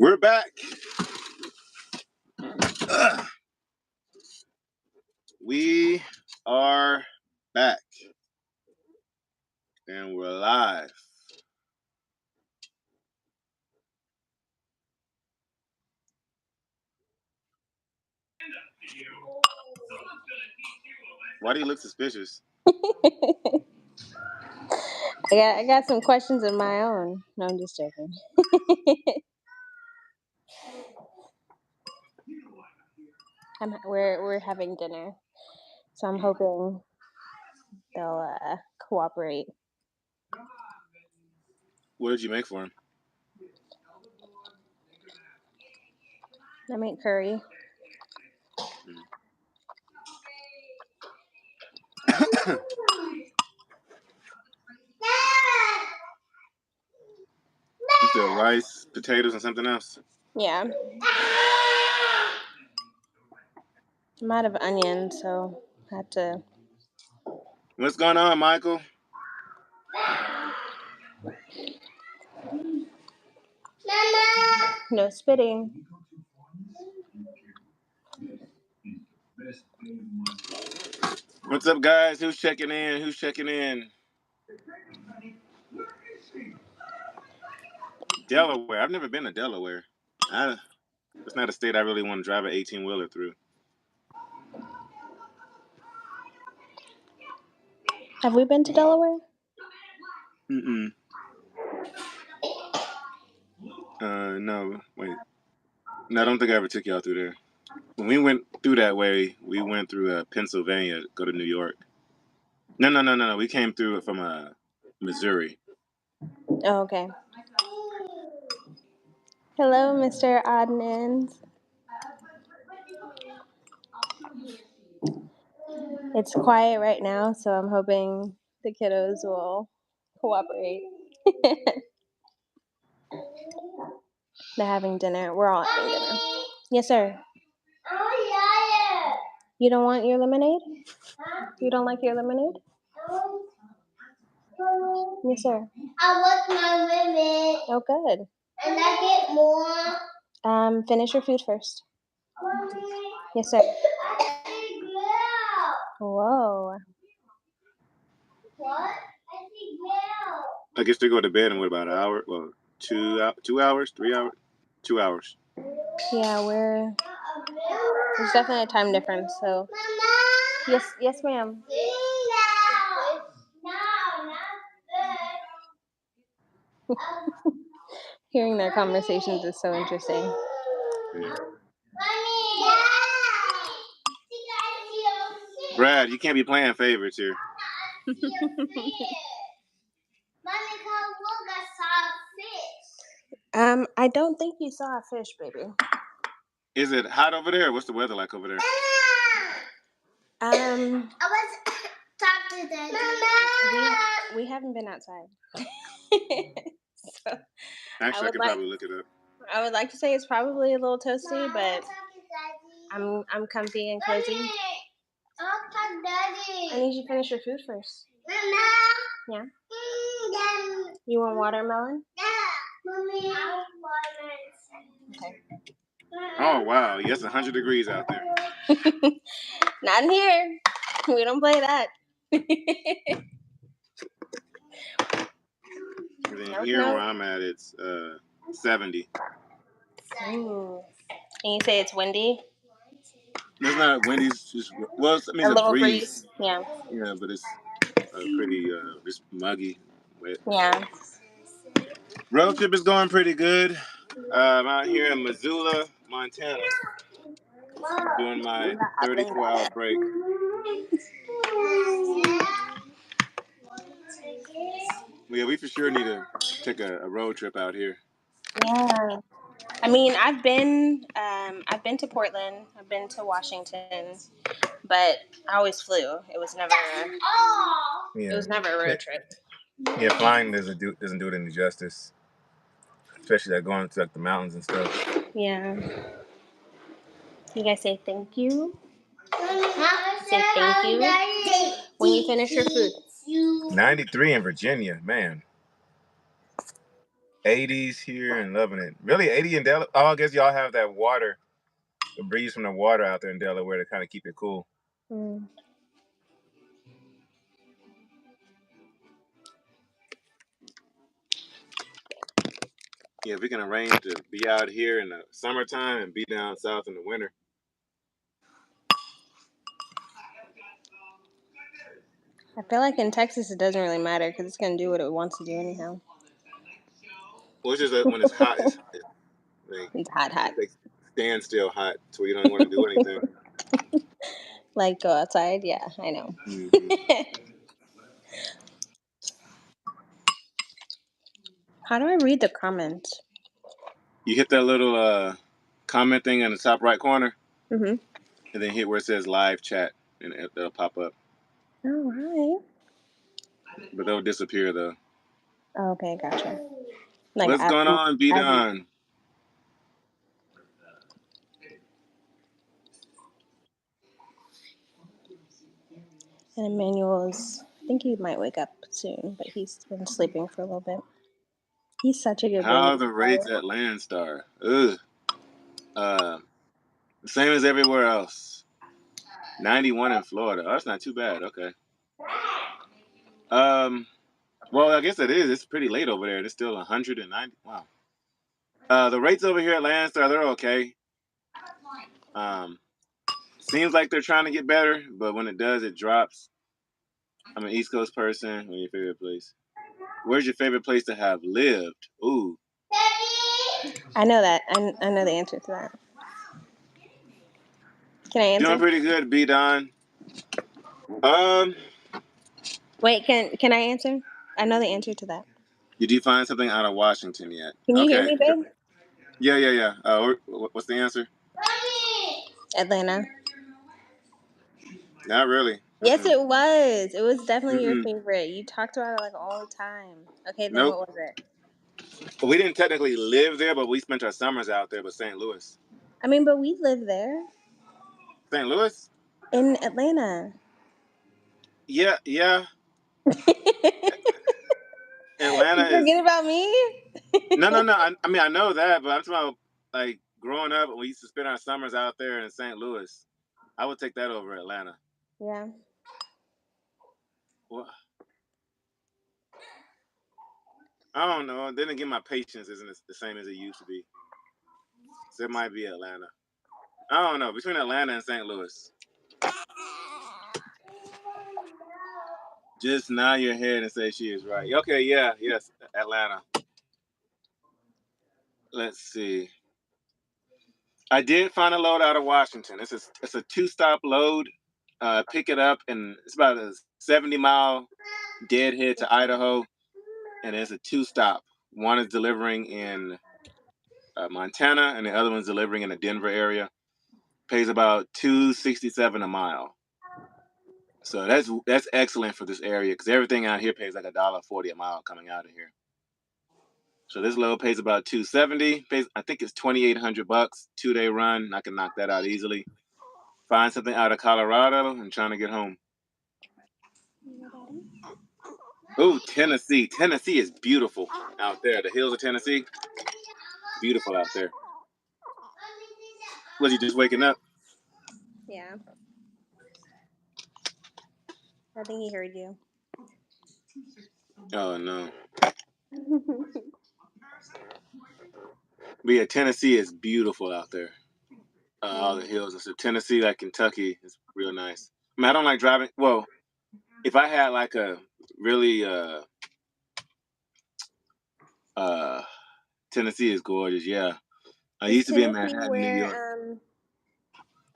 We're back. We are back. And we're live. Why do you look suspicious? I got some questions of my own. No, I'm just joking. We're having dinner, so I'm hoping they'll cooperate. What did you make for him? I made curry. You said rice, potatoes, and something else? Yeah. I'm out of onion, so I have to. What's going on, Michael? No spitting. What's up, guys? Who's checking in? Delaware. I've never been to Delaware. It's not a state I really want to drive an 18-wheeler through. Have we been to Delaware? Mm-mm. No. Wait. No, I don't think I ever took y'all through there. When we went through that way, we went through Pennsylvania to go to New York. No. We came through it from Missouri. Oh, okay. Hello, Mr. Odnins. It's quiet right now, so I'm hoping the kiddos will cooperate. They're having dinner. We're all having dinner. Yes, sir. You don't want your lemonade? You don't like your lemonade? Yes, sir. I want my lemonade. Oh, good. And I get more. Finish your food first. Mommy. Yes, sir. I see girl. Whoa. What? I see girl. I guess they go to bed in what, about an hour? Well, 2 hours, 3 hours, 2 hours. Yeah, there's definitely a time difference. So. Mama. Yes, ma'am. No, not good. Hearing their conversations is so interesting. Yeah. Mommy. Brad, you can't be playing favorites here. Mommy, come look, I saw a fish. I don't think you saw a fish, baby. Is it hot over there? What's the weather like over there? I was talking to Daddy. Mama. We haven't been outside. So Actually, I can probably look it up. I would like to say it's probably a little toasty, but I'm comfy and cozy. Daddy. I need you to finish your food first. Mama. Yeah. Daddy. You want watermelon? Yeah. Mommy. I want watermelon. Okay. Oh, wow. Yes, 100 degrees out there. Not in here. We don't play that. Here where I'm at, it's 70. Ooh. And you say it's windy? It's not windy. It's just, well, it means a little breeze. Yeah. Yeah, but it's pretty just muggy, wet. Yeah. Road trip is going pretty good. I'm out here in Missoula, Montana, doing my 34-hour break. Yeah, we for sure need to take a road trip out here. Yeah. I mean, I've been to Portland. I've been to Washington, but I always flew. It was never. It was never a road trip. Yeah, flying doesn't do it any justice, especially like going to like the mountains and stuff. Yeah. You guys say thank you. Say thank you when you finish your food. 93 in Virginia, man. 80s here and loving it. Really, 80 in Delaware. Oh, I guess y'all have that water, the breeze from the water out there in Delaware to kind of keep it cool. Mm. Yeah, if we can arrange to be out here in the summertime and be down south in the winter. I feel like in Texas it doesn't really matter because it's gonna do what it wants to do anyhow. Well, it's just that when it's hot, it's hot. It's like standstill hot, so you don't want to do anything. Like go outside. Yeah, I know. Mm-hmm. How do I read the comments? You hit that little comment thing in the top right corner, Mm-hmm. and then hit where it says live chat, and it'll pop up. All right. But they'll disappear though. Okay, gotcha. Like What's going on, B Don? And Emmanuel's, I think he might wake up soon, but he's been sleeping for a little bit. He's such a good How baby. are the rates at Landstar? Ugh. The same as everywhere else. 91 in Florida. Oh, that's not too bad. Okay. Well, I guess it is. It's pretty late over there. It's still 190. Wow. The rates over here at Landstar, they're okay. Seems like they're trying to get better, but when it does, it drops. I'm an East Coast person. What's your favorite place? Where's your favorite place to have lived? Ooh. I know that. I know the answer to that. Can I answer? Doing pretty good, B Don. Wait, can I answer? I know the answer to that. Did you find something out of Washington yet? Can you hear me, babe? Yeah. What's the answer? Atlanta. Not really. Yes, it was. It was definitely your Mm-mm. favorite. You talked about it like all the time. Okay, then Nope. what was it? Well, we didn't technically live there, but we spent our summers out there. But St. Louis. I mean, but we live there. St. Louis? In Atlanta. Yeah. Atlanta You is. forget about me? No. I mean, I know that, but I'm talking about like growing up, we used to spend our summers out there in St. Louis. I would take that over Atlanta. Yeah. Well, I don't know. Then again, my patience isn't the same as it used to be. So it might be Atlanta. I don't know. Between Atlanta and St. Louis. Just nod your head and say she is right. Okay, yes, Atlanta. Let's see. I did find a load out of Washington. It's a 2-stop load. Pick it up, and it's about a 70-mile deadhead to Idaho, and it's a 2-stop. One is delivering in Montana, and the other one's delivering in the Denver area. Pays about $2.67 a mile. So that's excellent for this area because everything out here pays like $1.40 a mile coming out of here. So this load pays about $2.70. I think it's $2,800, 2-day run. I can knock that out easily. Find something out of Colorado and trying to get home. Oh, Tennessee. Tennessee is beautiful out there. The hills of Tennessee, beautiful out there. Was you just waking up? Yeah. I think he heard you. Oh no. But yeah, Tennessee is beautiful out there. All the hills. So Tennessee, like Kentucky, is real nice. I mean, I don't like driving. Well, if I had like a really Tennessee is gorgeous. Yeah, I used to be in Manhattan, New York.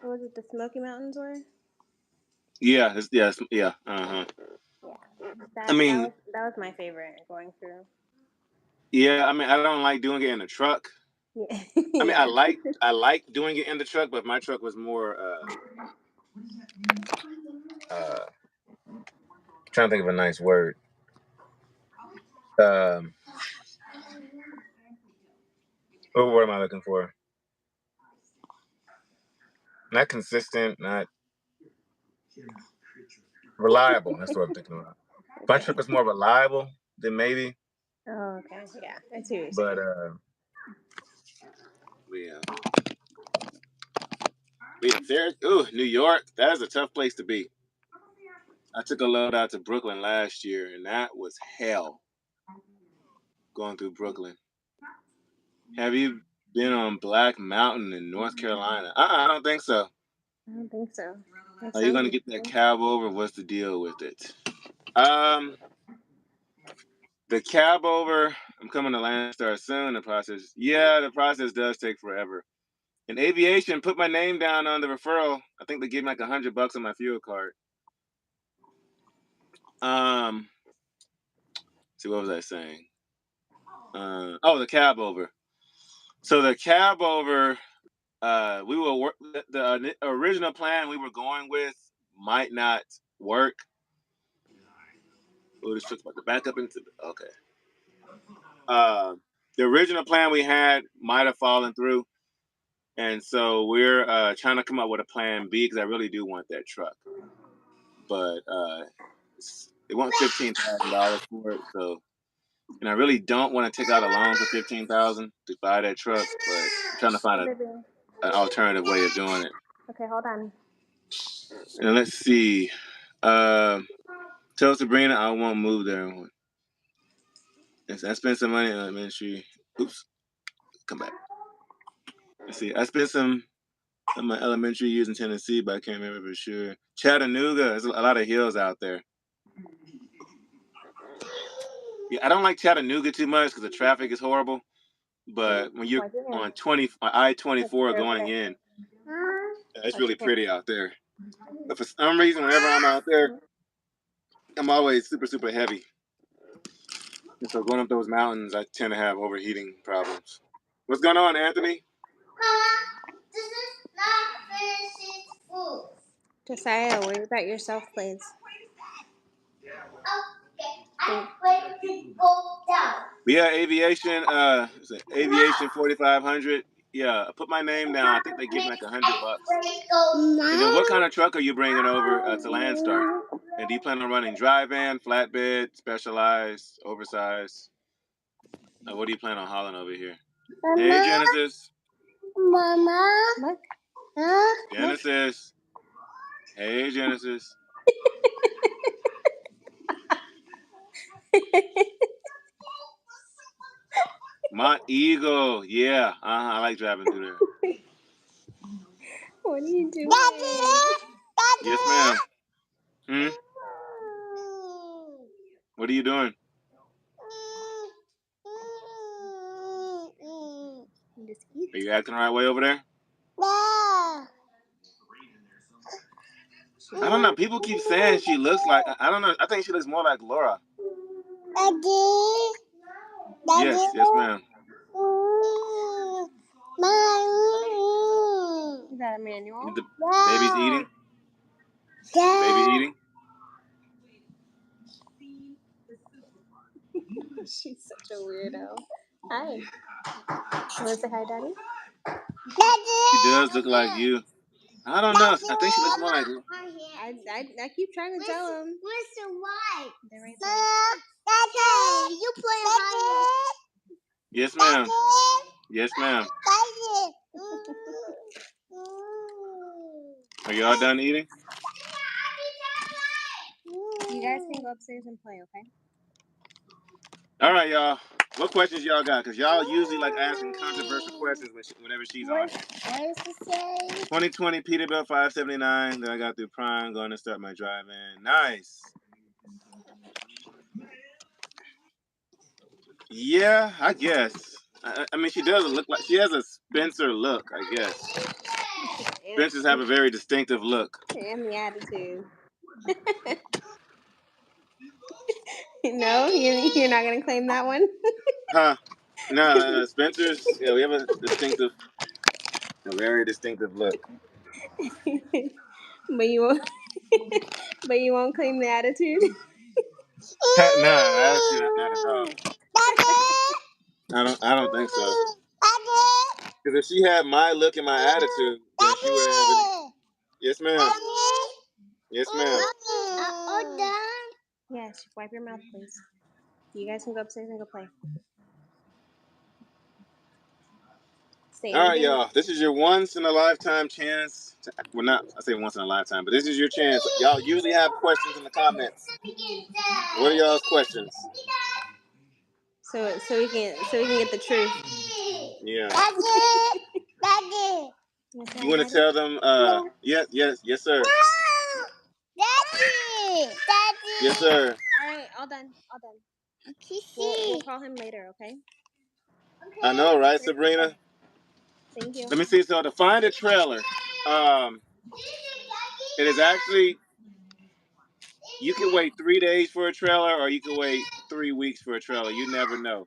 What was it? The Smoky Mountains were? Yeah. Yeah. Yeah. I mean, that was my favorite going through. Yeah, I mean, I don't like doing it in the truck. Yeah. I mean, I like doing it in the truck, but my truck was more trying to think of a nice word. What word am I looking for? Not consistent, not reliable. That's what I'm thinking about. My truck was more reliable than maybe. Oh, okay. Yeah, I see what you're But saying. New York. That is a tough place to be. I took a load out to Brooklyn last year, and that was hell. Going through Brooklyn. Have you been on Black Mountain in North Carolina? I don't think so. I don't think so. Are you gonna get that cab over? What's the deal with it? The cab over. I'm coming to Landstar soon. The process does take forever. In aviation, put my name down on the referral. I think they gave me like $100 on my fuel card. See, what was I saying? The cab over. So the cab over, we will work. The original plan we were going with might not work. Oh, this truck's about to back up into okay. The original plan we had might have fallen through, and so we're trying to come up with a plan B because I really do want that truck, but they want $15,000 for it. So, and I really don't want to take out a loan for $15,000 to buy that truck, but I'm trying to find an alternative way of doing it. Okay, hold on. And let's see. Tell Sabrina I won't move there. I spent some money on ministry. Oops, come back. Let's see. I spent some of my elementary years in Tennessee, but I can't remember for sure. Chattanooga, there's a lot of hills out there. Yeah, I don't like Chattanooga too much because the traffic is horrible. But when you're on I-24 going in, it's really pretty out there. But for some reason, whenever I'm out there, I'm always super, super heavy. And so going up those mountains, I tend to have overheating problems. What's going on, Anthony? This is not finished food. Josiah, worry about yourself, please. Okay, I'm going to go down. Yeah, aviation. Aviation 4500. Yeah, put my name down. I think they give me like $100. And then, what kind of truck are you bringing over to Landstar? And do you plan on running dry van, flatbed, specialized, oversized? What do you plan on hauling over here? Mama? Hey, Genesis. Mama? Look. Genesis. Hey, Genesis. Mont Eagle. Yeah, I like driving through there. What are you doing? Daddy? Yes, ma'am. What are you doing? Are you acting the right way over there? No. I don't know. People keep saying she looks like. I don't know. I think she looks more like Laura. Daddy? Yes, ma'am. Is that a manual? The baby's eating. Baby eating. She's such a weirdo. Hi. You want to say hi, Daddy? She does look like you. I don't know. I think she looks more like. I keep trying to tell him. Where's the white? They're right there. Daddy, you play hide. Yes, ma'am. Yes, ma'am. Are you all done eating? You guys can go upstairs and play, okay? All right, y'all. What questions y'all got? Because y'all usually like asking controversial questions whenever she's on here. What does it say? 2020 Peterbilt 579. Then I got through Prime. Going to start my drive-in. Nice. Yeah, I guess. I mean, she doesn't look like... She has a Spencer look, I guess. Spencers have a very distinctive look. And the attitude. No, you're not going to claim that one? Huh? No, Spencers, yeah, we have a very distinctive look. But you won't claim the attitude? No, attitude, not at all. I don't think so. Because if she had my look and my attitude, then she wouldn't have any. Yes, ma'am. Yes, ma'am. Yes, wipe your mouth, please. You guys can go upstairs and go play. Say All right, anything. y'all. This is your once in a lifetime chance. Well, not I say once in a lifetime, but this is your chance. Y'all usually have questions in the comments. What are y'all's questions? So we can get the truth. Yeah. Daddy. You want to tell them? Yes, sir. Daddy. Yes, sir. All right, all done. We'll call him later, okay? I know, right, Sabrina? Thank you. Let me see. So to find a trailer, it is actually you can wait 3 days for a trailer, or you can wait 3 weeks for a trailer. You never know.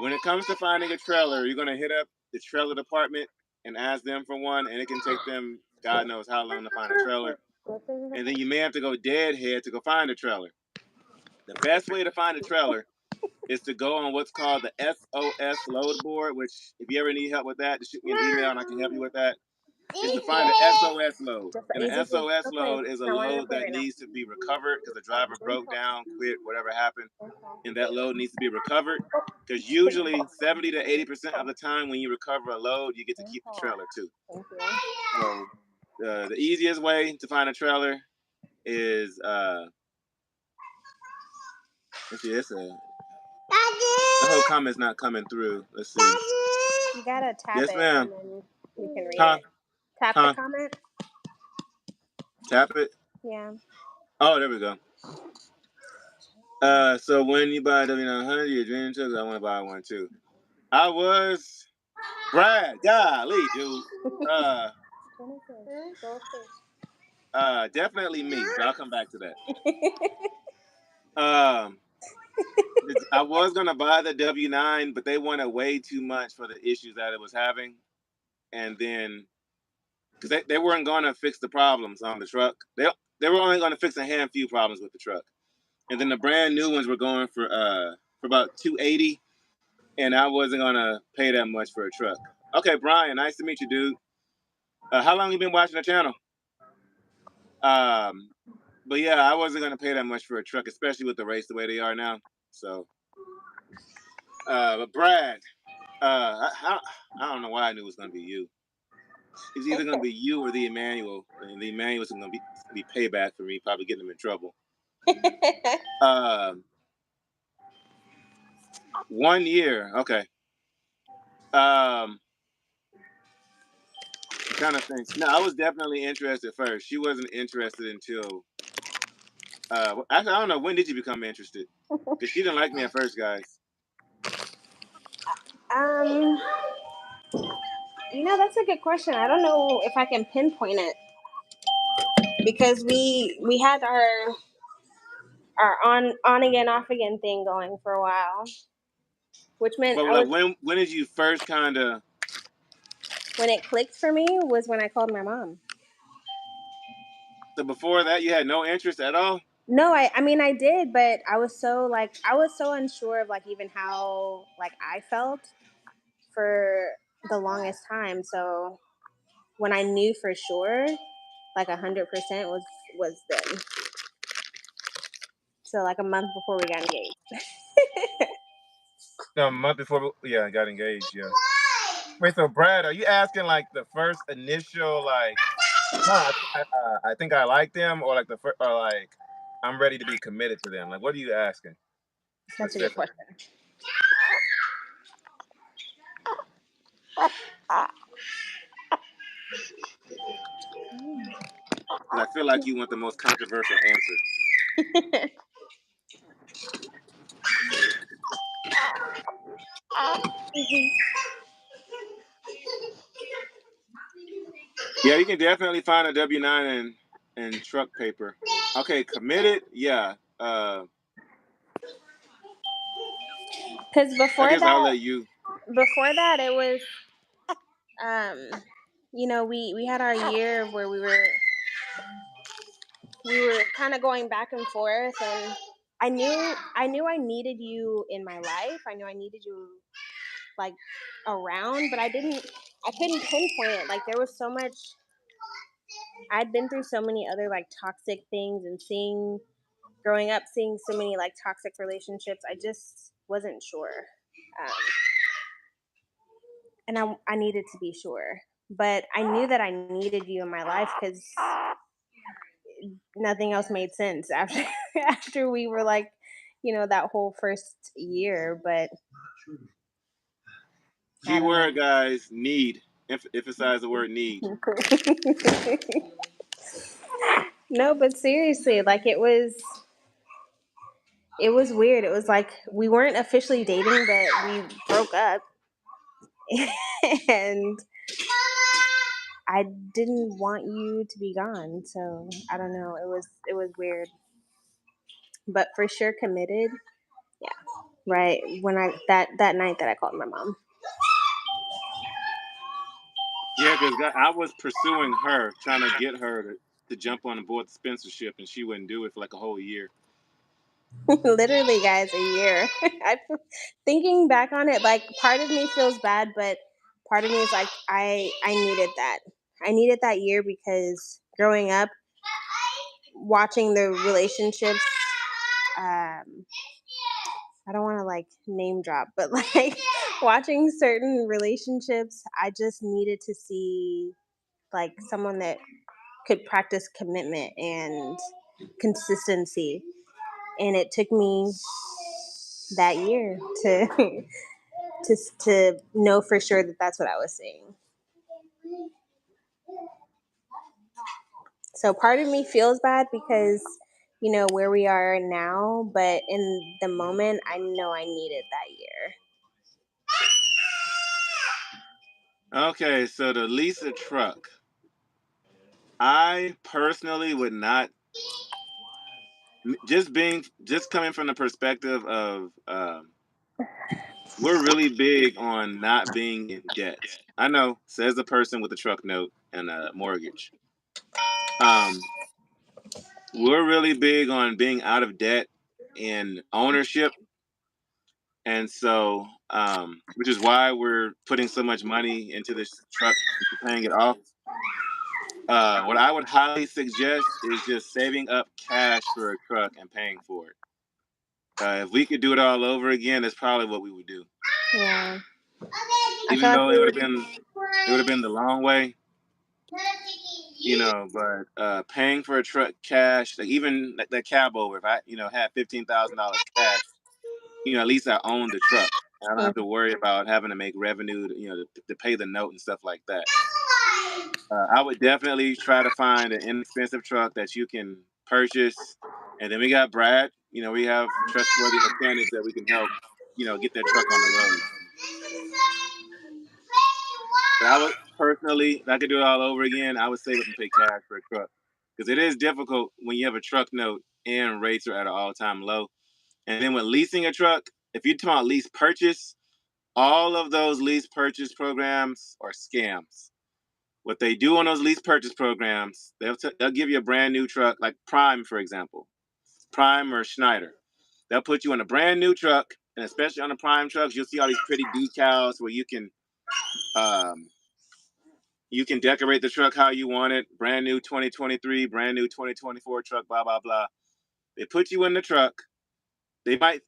When it comes to finding a trailer, you're gonna hit up the trailer department and ask them for one, and it can take them God knows how long to find a trailer. And then you may have to go deadhead to go find a trailer. The best way to find a trailer is to go on what's called the SOS load board, which if you ever need help with that, just shoot me an email and I can help you with that. Is to find the SOS load. And the SOS load is a load that needs to be recovered because the driver broke down, quit, whatever happened, and that load needs to be recovered. Because usually 70 to 80% of the time when you recover a load, you get to keep the trailer too. So the easiest way to find a trailer is let's see, the whole comment's not coming through. Let's see. You gotta tap Yes, it ma'am. and then you can read Huh? it. Tap the comment. Tap it. Yeah. Oh, there we go. So when you buy a W900, your dream truck, I want to buy one too. I was Brad. Golly, dude. Definitely me, but I'll come back to that. I was gonna buy the W9, but they wanted way too much for the issues that it was having, and then because they weren't gonna fix the problems on the truck, they were only gonna fix a few problems with the truck, and then the brand new ones were going for about $280. And I wasn't gonna pay that much for a truck. Okay, Brian, nice to meet you, dude. How long you been watching the channel? But yeah, I wasn't gonna pay that much for a truck, especially with the rates the way they are now. So, but Brad, I don't know why I knew it was gonna be you. It's either gonna be you or the Emmanuel, and the Emmanuel's gonna be payback for me, probably getting him in trouble. 1 year, okay. I'm trying to think. No, I was definitely interested first. She wasn't interested until. Actually, I don't know. When did you become interested? Because she didn't like me at first, guys. That's a good question. I don't know if I can pinpoint it because we had our on again, off again thing going for a while, which meant But when did you first kind of? When it clicked for me was when I called my mom. So before that, you had no interest at all? No, I mean I did, but I was so unsure of even how I felt for the longest time. So when I knew for sure, 100% was then. So a month before we got engaged. No, a month before. Yeah, I got engaged. Yeah. Wait, so Brad, are you asking the first initial Huh, I think I like them, or the first, or I'm ready to be committed to them? What are you asking? That's a good question. I feel like you want the most controversial answer. Yeah, you can definitely find a W9 and truck paper. Okay, committed. Yeah. Because I guess I'll let you. before that, it was, we had our year where we were kind of going back and forth, and I knew I needed you in my life. I knew I needed you around, but I couldn't pinpoint it. There was so much. I'd been through so many other toxic things and seeing growing up, seeing so many like toxic relationships, I just wasn't sure. And I needed to be sure. But I knew that I needed you in my life because nothing else made sense after after we were like, that whole first year. But Key word, guys, need. Emphasize the word need. No, but seriously, like it was weird. It was like we weren't officially dating, but we broke up. And I didn't want you to be gone, so I don't know. It was weird, but for sure committed. Yeah, right. When that night that I called my mom. Yeah, because I was pursuing her, trying to get her to jump on board the Spencer ship, and she wouldn't do it for like a whole year. Literally, guys, a year. Thinking back on it, like part of me feels bad, but part of me is like I needed that. I needed that year because growing up, watching the relationships. I don't want to like name drop, but like watching certain relationships, I just needed to see like someone that could practice commitment and consistency. And it took me that year to to know for sure that that's what I was saying. So part of me feels bad because where we are now, but in the moment I know I needed that year. Okay, so to lease a truck, I personally would not. Just coming from the perspective of we're really big on not being in debt. I know, says the person with a truck note and a mortgage. We're really big on being out of debt and ownership, and so which is why we're putting so much money into this truck and paying it off. What I would highly suggest is just saving up cash for a truck and paying for it. If we could do it all over again, that's probably what we would do. Yeah. Even though it would have been the long way, but paying for a truck cash, like even that cab over, if I had $15,000 cash, at least I own the truck. I don't have to worry about having to make revenue, to pay the note and stuff like that. I would definitely try to find an inexpensive truck that you can purchase, and then we got Brad. We have trustworthy mechanics that we can help, get that truck on the road. But I would personally, if I could do it all over again, I would save up and pay cash for a truck, because it is difficult when you have a truck note and rates are at an all-time low. And then with leasing a truck, if you're talking about lease purchase, all of those lease purchase programs are scams. What they do on those lease purchase programs, they'll give you a brand new truck, like Prime, for example, Prime or Schneider. They'll put you in a brand new truck, and especially on the Prime trucks, you'll see all these pretty decals where you can decorate the truck how you want it. Brand new 2023, brand new 2024 truck, blah, blah, blah. They put you in the truck. They might,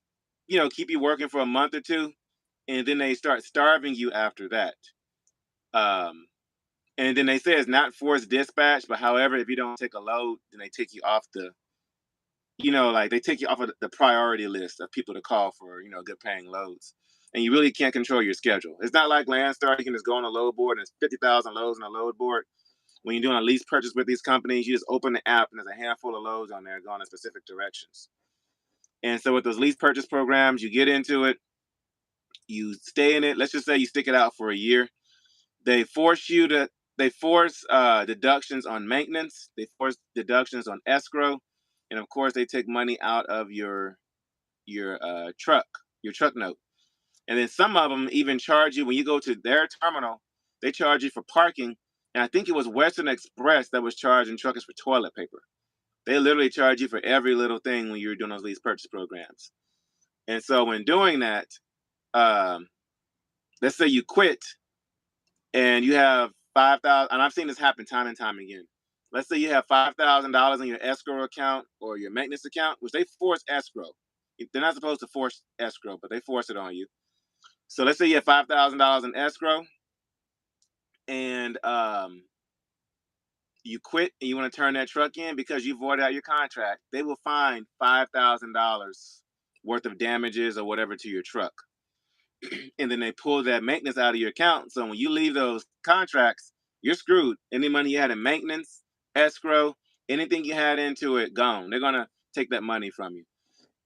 keep you working for a month or two, and then they start starving you after that. And then they say it's not forced dispatch, but however, if you don't take a load, then they take you off they take you off of the priority list of people to call for, good paying loads. And you really can't control your schedule. It's not like Landstar, you can just go on a load board and there's 50,000 loads on a load board. When you're doing a lease purchase with these companies, you just open the app and there's a handful of loads on there going in specific directions. And so with those lease purchase programs, you get into it, you stay in it. Let's just say you stick it out for a year. They force deductions on maintenance. They force deductions on escrow. And of course, they take money out of your truck note. And then some of them even charge you when you go to their terminal. They charge you for parking. And I think it was Western Express that was charging truckers for toilet paper. They literally charge you for every little thing when you're doing those lease purchase programs. And so when doing that, let's say you quit and you have 5,000, and I've seen this happen time and time again. let's say you have $5,000 in your escrow account or your maintenance account, which they force escrow. They're not supposed to force escrow, but they force it on you. So let's say you have $5,000 in escrow, and you quit and you want to turn that truck in because you voided out your contract. They will fine $5,000 worth of damages or whatever to your truck. And then they pull that maintenance out of your account. So when you leave those contracts, you're screwed. Any money you had in maintenance, escrow, anything you had into it, gone. They're gonna take that money from you.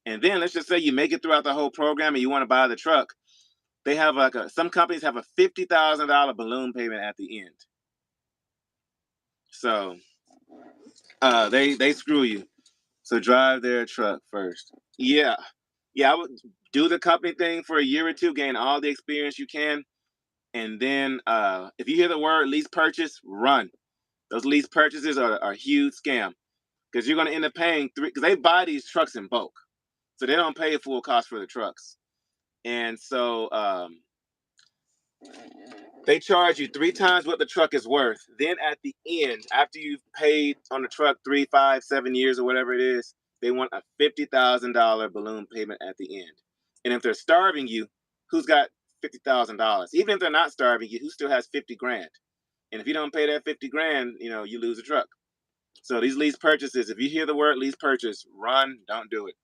And then let's just say you make it throughout the whole program and you want to buy the truck. They have some companies have a $50,000 balloon payment at the end. So they screw you. So drive their truck first. Yeah. I would do the company thing for a year or two, gain all the experience you can. And then if you hear the word lease purchase, run. Those lease purchases are a huge scam because you're going to end up paying because they buy these trucks in bulk. So they don't pay full cost for the trucks. And so they charge you 3 times what the truck is worth. Then at the end, after you've paid on the truck 3, 5, 7 years or whatever it is, they want a $50,000 balloon payment at the end. And if they're starving you, who's got $50,000? Even if they're not starving you, who still has 50 grand? And if you don't pay that 50 grand, you lose a truck. So these lease purchases, if you hear the word lease purchase, run, don't do it.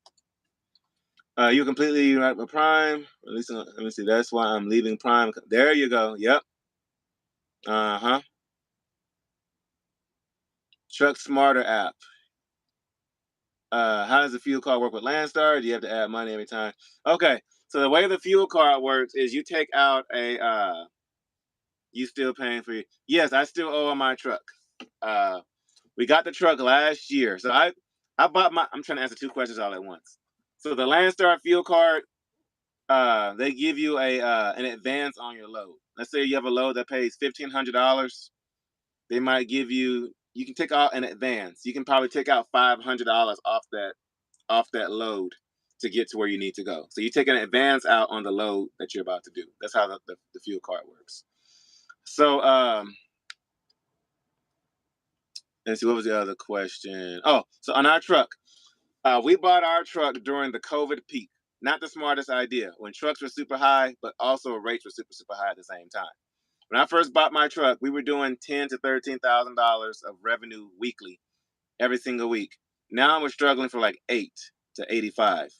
You completely right with Prime. At least, let me see. That's why I'm leaving Prime. There you go. Yep. Truck Smarter app. How does the fuel card work with Landstar? Do you have to add money every time? Okay. So the way the fuel card works is you take out you still paying for it. Yes, I still owe on my truck. We got the truck last year. So I bought I'm trying to answer 2 questions all at once. So the Landstar fuel card, they give you an advance on your load. Let's say you have a load that pays $1,500. They might give you can take out an advance. You can probably take out $500 off that load to get to where you need to go. So you take an advance out on the load that you're about to do. That's how the fuel card works. So let's see, what was the other question? Oh, so on our truck, we bought our truck during the COVID peak. Not the smartest idea, when trucks were super high, but also rates were super, super high at the same time. When I first bought my truck, we were doing $10,000 to $13,000 of revenue weekly, every single week. Now we're struggling for like 8 to 85.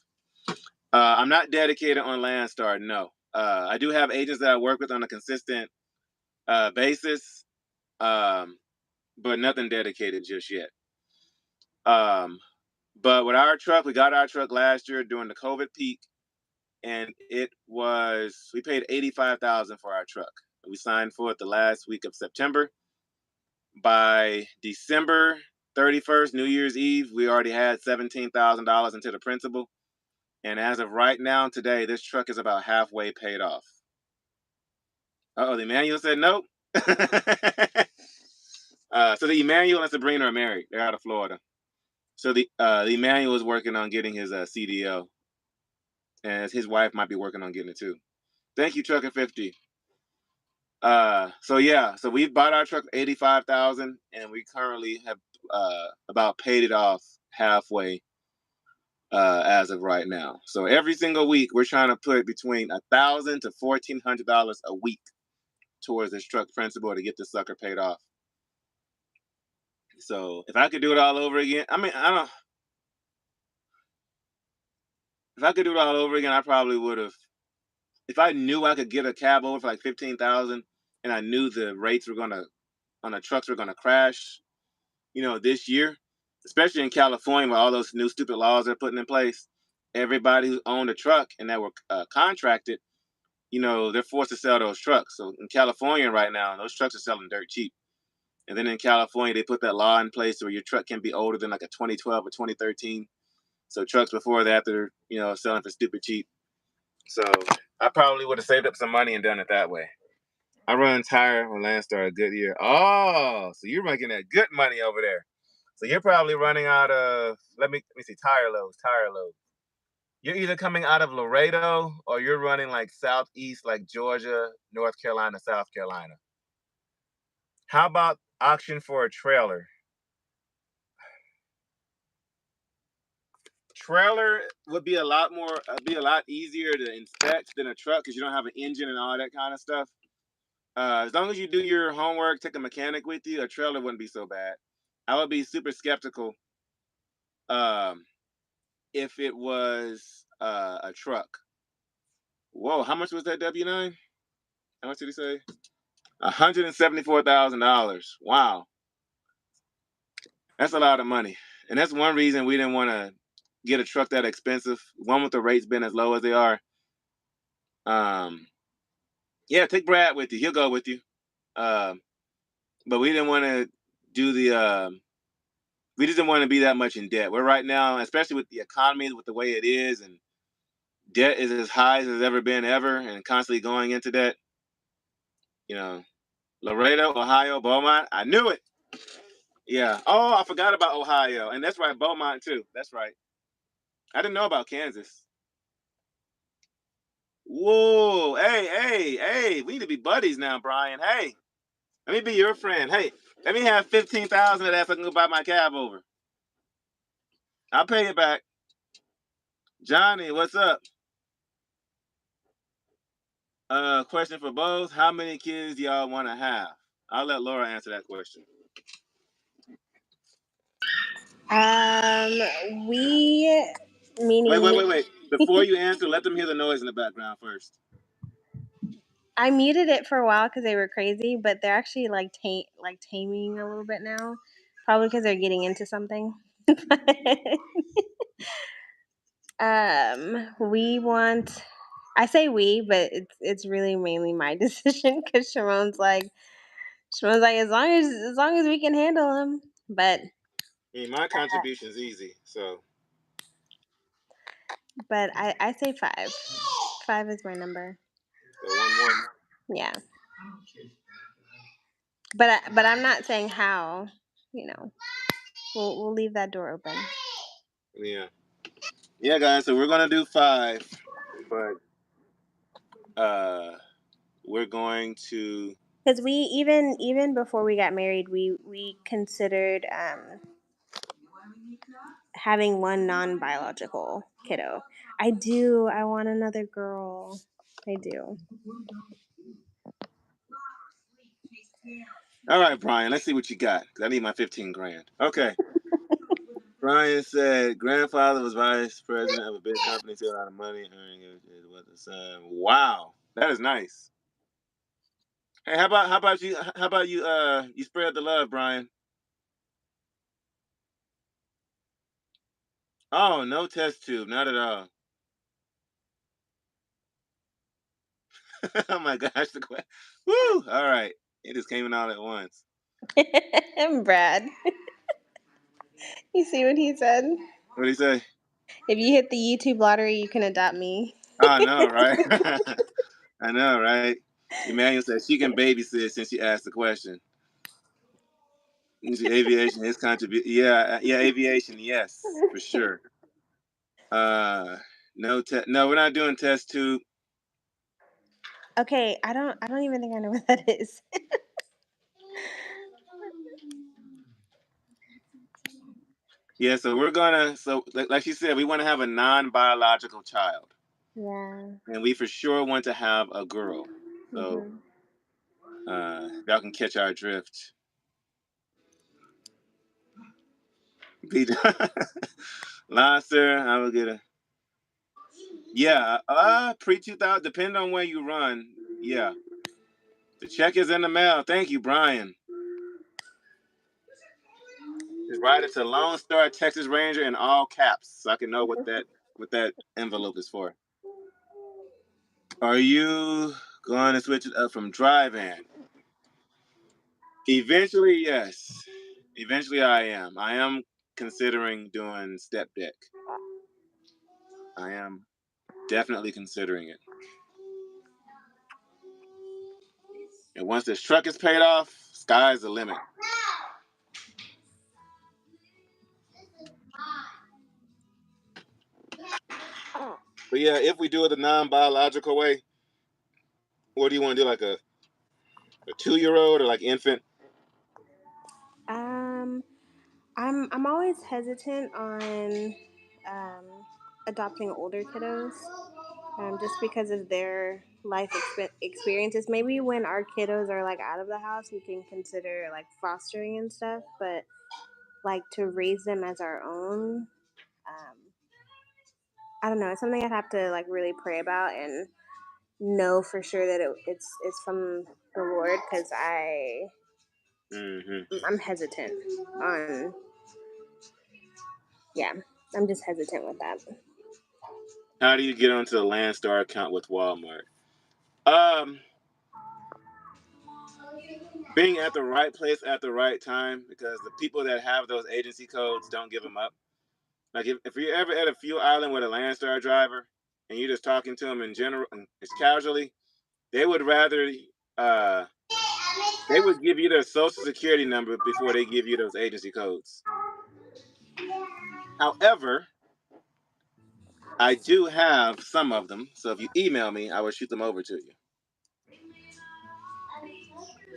I'm not dedicated on Landstar, no. I do have agents that I work with on a consistent basis, but nothing dedicated just yet. But with our truck, we got our truck last year during the COVID peak, and we paid $85,000 for our truck. We signed for it the last week of September. By December 31st, New Year's Eve, we already had $17,000 into the principal. And as of right now, today, this truck is about halfway paid off. The Emmanuel said nope. So the Emmanuel and Sabrina are married. They're out of Florida. So the Emmanuel is working on getting his CDL. And his wife might be working on getting it too. Thank you, Trucker 50. So we've bought our truck for $85,000, and we currently have about paid it off halfway as of right now. So every single week we're trying to put between $1,000 to $1,400 a week towards this truck principal to get this sucker paid off. So if I could do it all over again, if I could do it all over again, I probably would have. If I knew I could get a cab over for like $15,000, and I knew the rates on the trucks were gonna crash, this year, especially in California with all those new stupid laws they're putting in place, everybody who owned a truck and that were contracted, they're forced to sell those trucks. So in California right now, those trucks are selling dirt cheap. And then in California, they put that law in place where your truck can be older than like a 2012 or 2013. So trucks before that, they're, selling for stupid cheap. So I probably would have saved up some money and done it that way. I run tire on Landstar a good year. Oh, so you're making that good money over there. So you're probably running out of, let me see, tire loads. You're either coming out of Laredo or you're running like southeast, like Georgia, North Carolina, South Carolina. How about auction for a trailer? Trailer would be a lot easier to inspect than a truck because you don't have an engine and all that kind of stuff. As long as you do your homework, take a mechanic with you, a trailer wouldn't be so bad. I would be super skeptical um, if it was a truck. Whoa, how much was that W-9? How much did he say? $174,000. Wow, that's a lot of money, and that's one reason we didn't want to get a truck that expensive. One with the rates being as low as they are. Um, yeah, take Brad with you. He'll go with you. Um, but we didn't want to do the. We just didn't want to be that much in debt. We're right now, especially with the economy, with the way it is, and debt is as high as it's ever been ever, and constantly going into debt. You know, Laredo, Ohio, Beaumont. I knew it. Yeah. Oh, I forgot about Ohio, and that's right, Beaumont too. That's right. I didn't know about Kansas. Whoa. Hey. We need to be buddies now, Brian. Hey, let me be your friend. Hey, let me have 15,000 of that so I can go buy my cab over. I'll pay you back. Johnny, what's up? Question for both. How many kids do y'all want to have? I'll let Laura answer that question. We meaning Wait. Before you answer, let them hear the noise in the background first. I muted it for a while because they were crazy, but they're actually like taming a little bit now, probably because they're getting into something. We want. I say we, but it's really mainly my decision because Sharon's like as long as we can handle them. But I mean, my contribution's easy, so. But I say 5. 5 is my number. So one more. Yeah. But I'm not saying how. You know, we'll leave that door open. Yeah, guys. So we're gonna do 5, but we're going to. Because we even before we got married, we considered having one non-biological kiddo. I do. I want another girl. I do. All right, Brian. Let's see what you got. 'Cause I need my 15 grand. Okay. Brian said grandfather was vice president of a big company, still a lot of money, earning it was the son. Wow, that is nice. Hey, how about you you spread the love, Brian? Oh, no test tube, not at all. Oh my gosh, the question. Woo! All right, it just came in all at once. Brad, you see what he said? What did he say? If you hit the YouTube lottery, you can adopt me. I know, right? I know, right? Emmanuel said she can babysit since she asked the question. Aviation, his contribution. Yeah, aviation, yes, for sure. No, we're not doing test tube. Okay, I don't even think I know what that is. Yeah, so we're gonna like she said, we want to have a non-biological child, Yeah. and we for sure want to have a girl. So y'all can catch our drift. Lancer, I will get a pre-2000, depending on where you run. Yeah, the check is in the mail. Thank you, Brian. Just write it to Lone Star Texas Ranger in all caps, so I can know what that envelope is for. Are you going to switch it up from drive-in? Eventually, yes. Eventually, I am. I am considering doing step deck. I am definitely considering it. And once this truck is paid off, sky's the limit. But yeah, if we do it the non-biological way, what do you want to do? Like a 2-year-old or like infant? I'm always hesitant on adopting older kiddos, just because of their life experiences. Maybe when our kiddos are like out of the house, we can consider like fostering and stuff. But like to raise them as our own, I don't know. It's something I'd have to like really pray about and know for sure that it's from the Lord, because I'm hesitant on, yeah, I'm just hesitant with that. How do you get onto the Landstar account with Walmart? Being at the right place at the right time, because the people that have those agency codes don't give them up. Like if you're ever at a fuel island with a Landstar driver and you're just talking to them in general, just casually, they would rather they would give you their social security number before they give you those agency codes. However, I do have some of them, so if you email me, I will shoot them over to you.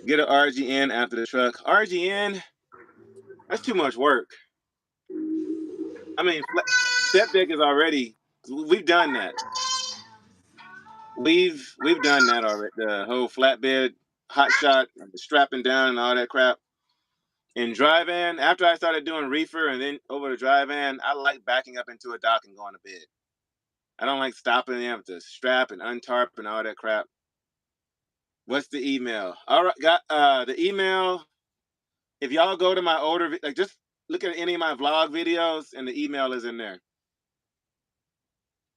Get an RGN after the truck. RGN, that's too much work. I mean, step deck is already. We've done that. We've done that already. The whole flatbed, hot shot, strapping down, and all that crap. In drive-in, after I started doing reefer and then over to drive-in, I like backing up into a dock and going to bed. I don't like stopping them to strap and untarp and all that crap. What's the email? All right, got the email. If y'all go to my older, like just look at any of my vlog videos, and the email is in there.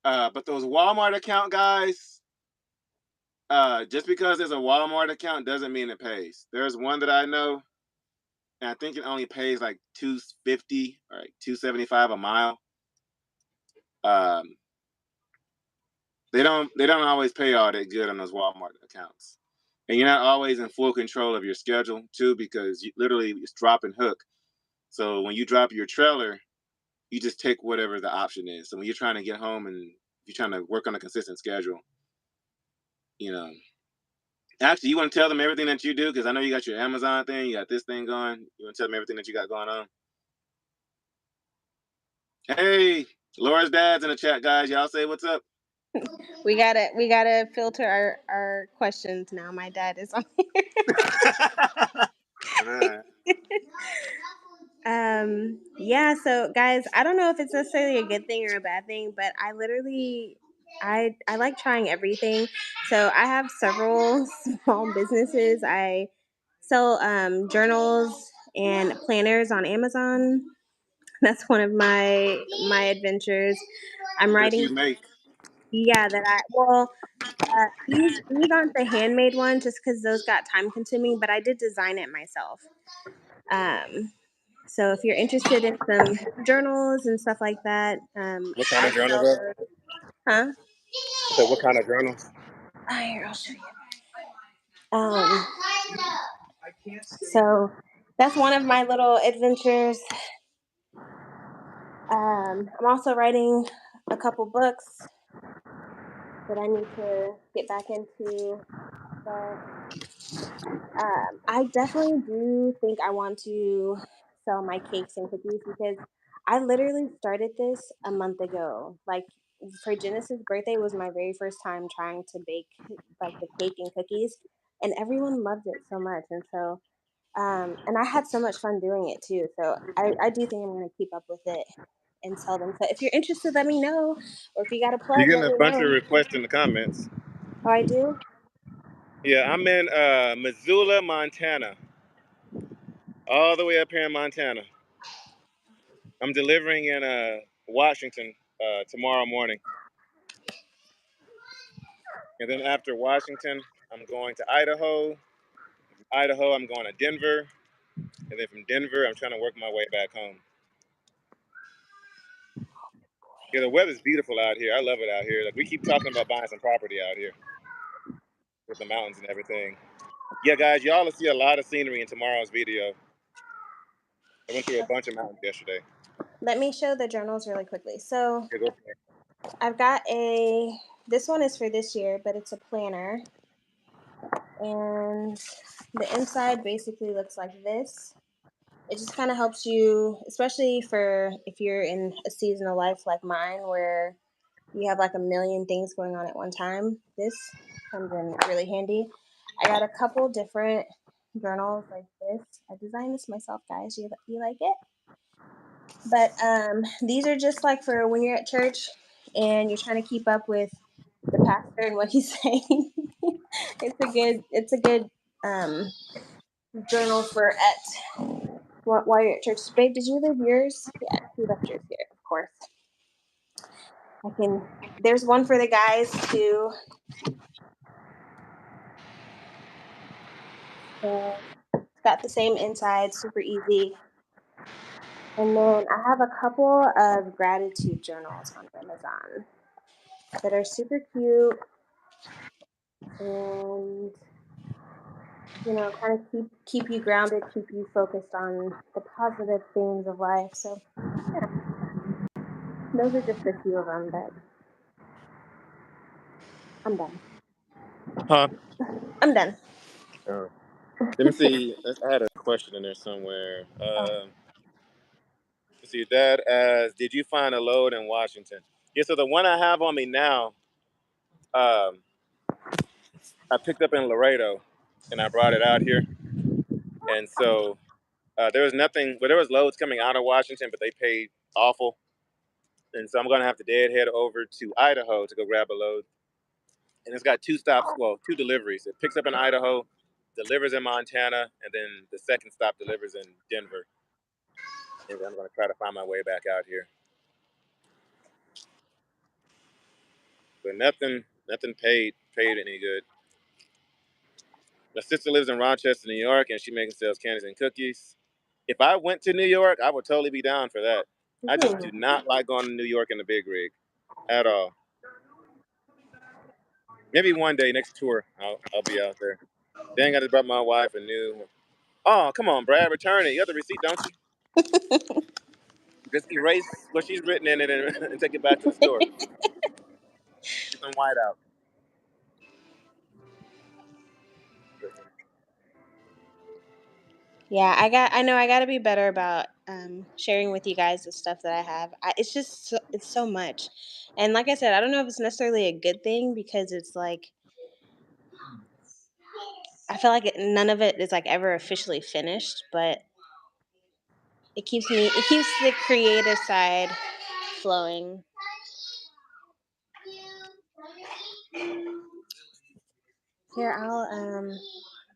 But those Walmart account guys, just because there's a Walmart account doesn't mean it pays. There's one that I know, and I think it only pays like $250 or like $275 a mile. They don't always pay all that good on those Walmart accounts, and you're not always in full control of your schedule too, because you literally it's drop and hook. So when you drop your trailer, you just take whatever the option is. So when you're trying to get home and you're trying to work on a consistent schedule, actually, you want to tell them everything that you do? Because I know you got your Amazon thing, you got this thing going. You want to tell them everything that you got going on? Hey, Laura's dad's in the chat, guys. Y'all say what's up. We gotta filter our questions now. My dad is on here. Yeah, so guys, I don't know if it's necessarily a good thing or a bad thing, but I literally I like trying everything. So I have several small businesses. I sell journals and planners on Amazon. That's one of my adventures. I'm That writing. you make. Yeah, these aren't the handmade ones, just because those got time consuming. But I did design it myself. So if you're interested in some journals and stuff like that, What kind I of journals sell are? those. Huh? So what kind of journals? Here, I'll show you. So that's one of my little adventures. I'm also writing a couple books that I need to get back into. But I definitely do think I want to sell my cakes and cookies, because I literally started this a month ago. Like for Genesis' birthday was my very first time trying to bake like the cake and cookies, and everyone loved it so much. And so, and I had so much fun doing it too. So I do think I'm going to keep up with it and sell them. So if you're interested, let me know. Or if you got a You're plug, getting let a me bunch of know. requests in the comments. Oh, I do? Yeah, I'm in Missoula, Montana. All the way up here in Montana. I'm delivering in Washington tomorrow morning. And then after Washington, I'm going to Idaho. From Idaho, I'm going to Denver. And then from Denver, I'm trying to work my way back home. Yeah, the weather's beautiful out here. I love it out here. Like we keep talking about buying some property out here with the mountains and everything. Yeah, guys, y'all will see a lot of scenery in tomorrow's video. I went through a bunch of mountains yesterday. Let me show the journals really quickly. So Yeah, go for it. I've got this one is for this year, but it's a planner. And the inside basically looks like this. it just kind of helps you, especially for if you're in a season of life like mine where you have like a million things going on at one time. This comes in really handy. I got a couple different journals like this. I designed this myself, guys. You like it? But these are just like for when you're at church and you're trying to keep up with the pastor and what he's saying. It's a good um, journal for at while you're at church. Babe, did you leave yours? Yeah, you left yours here, of course. I can. There's one for the guys too. And it's got the same inside, super easy. And then I have a couple of gratitude journals on Amazon that are super cute and kind of keep you grounded, keep you focused on the positive things of life. So yeah, those are just a few of them, but I'm done. Huh? I'm done. Oh. Let me see. I had a question in there somewhere. Oh. Let's see. Dad asks, "Did you find a load in Washington?" Yeah. So the one I have on me now, um, I picked up in Laredo, and I brought it out here. And so there was nothing. Well, there was loads coming out of Washington, but they paid awful. And so I'm gonna have to deadhead over to Idaho to go grab a load. And it's got two deliveries. It picks up in Idaho, delivers in Montana, and then the second stop delivers in Denver. And then I'm gonna try to find my way back out here. But nothing paid any good. My sister lives in Rochester, New York, and she sells candies and cookies. If I went to New York, I would totally be down for that. I just do not like going to New York in the big rig at all. Maybe one day next tour, I'll be out there. Dang, I just brought my wife a new. Oh, come on, Brad, return it. You have the receipt, don't you? Just erase what she's written in it and take it back to the store. Get some white out. Yeah, I know I got to be better about sharing with you guys the stuff that I have. It's just it's so much, and like I said, I don't know if it's necessarily a good thing because it's like I feel like none of it is like ever officially finished, but it keeps the creative side flowing. Here,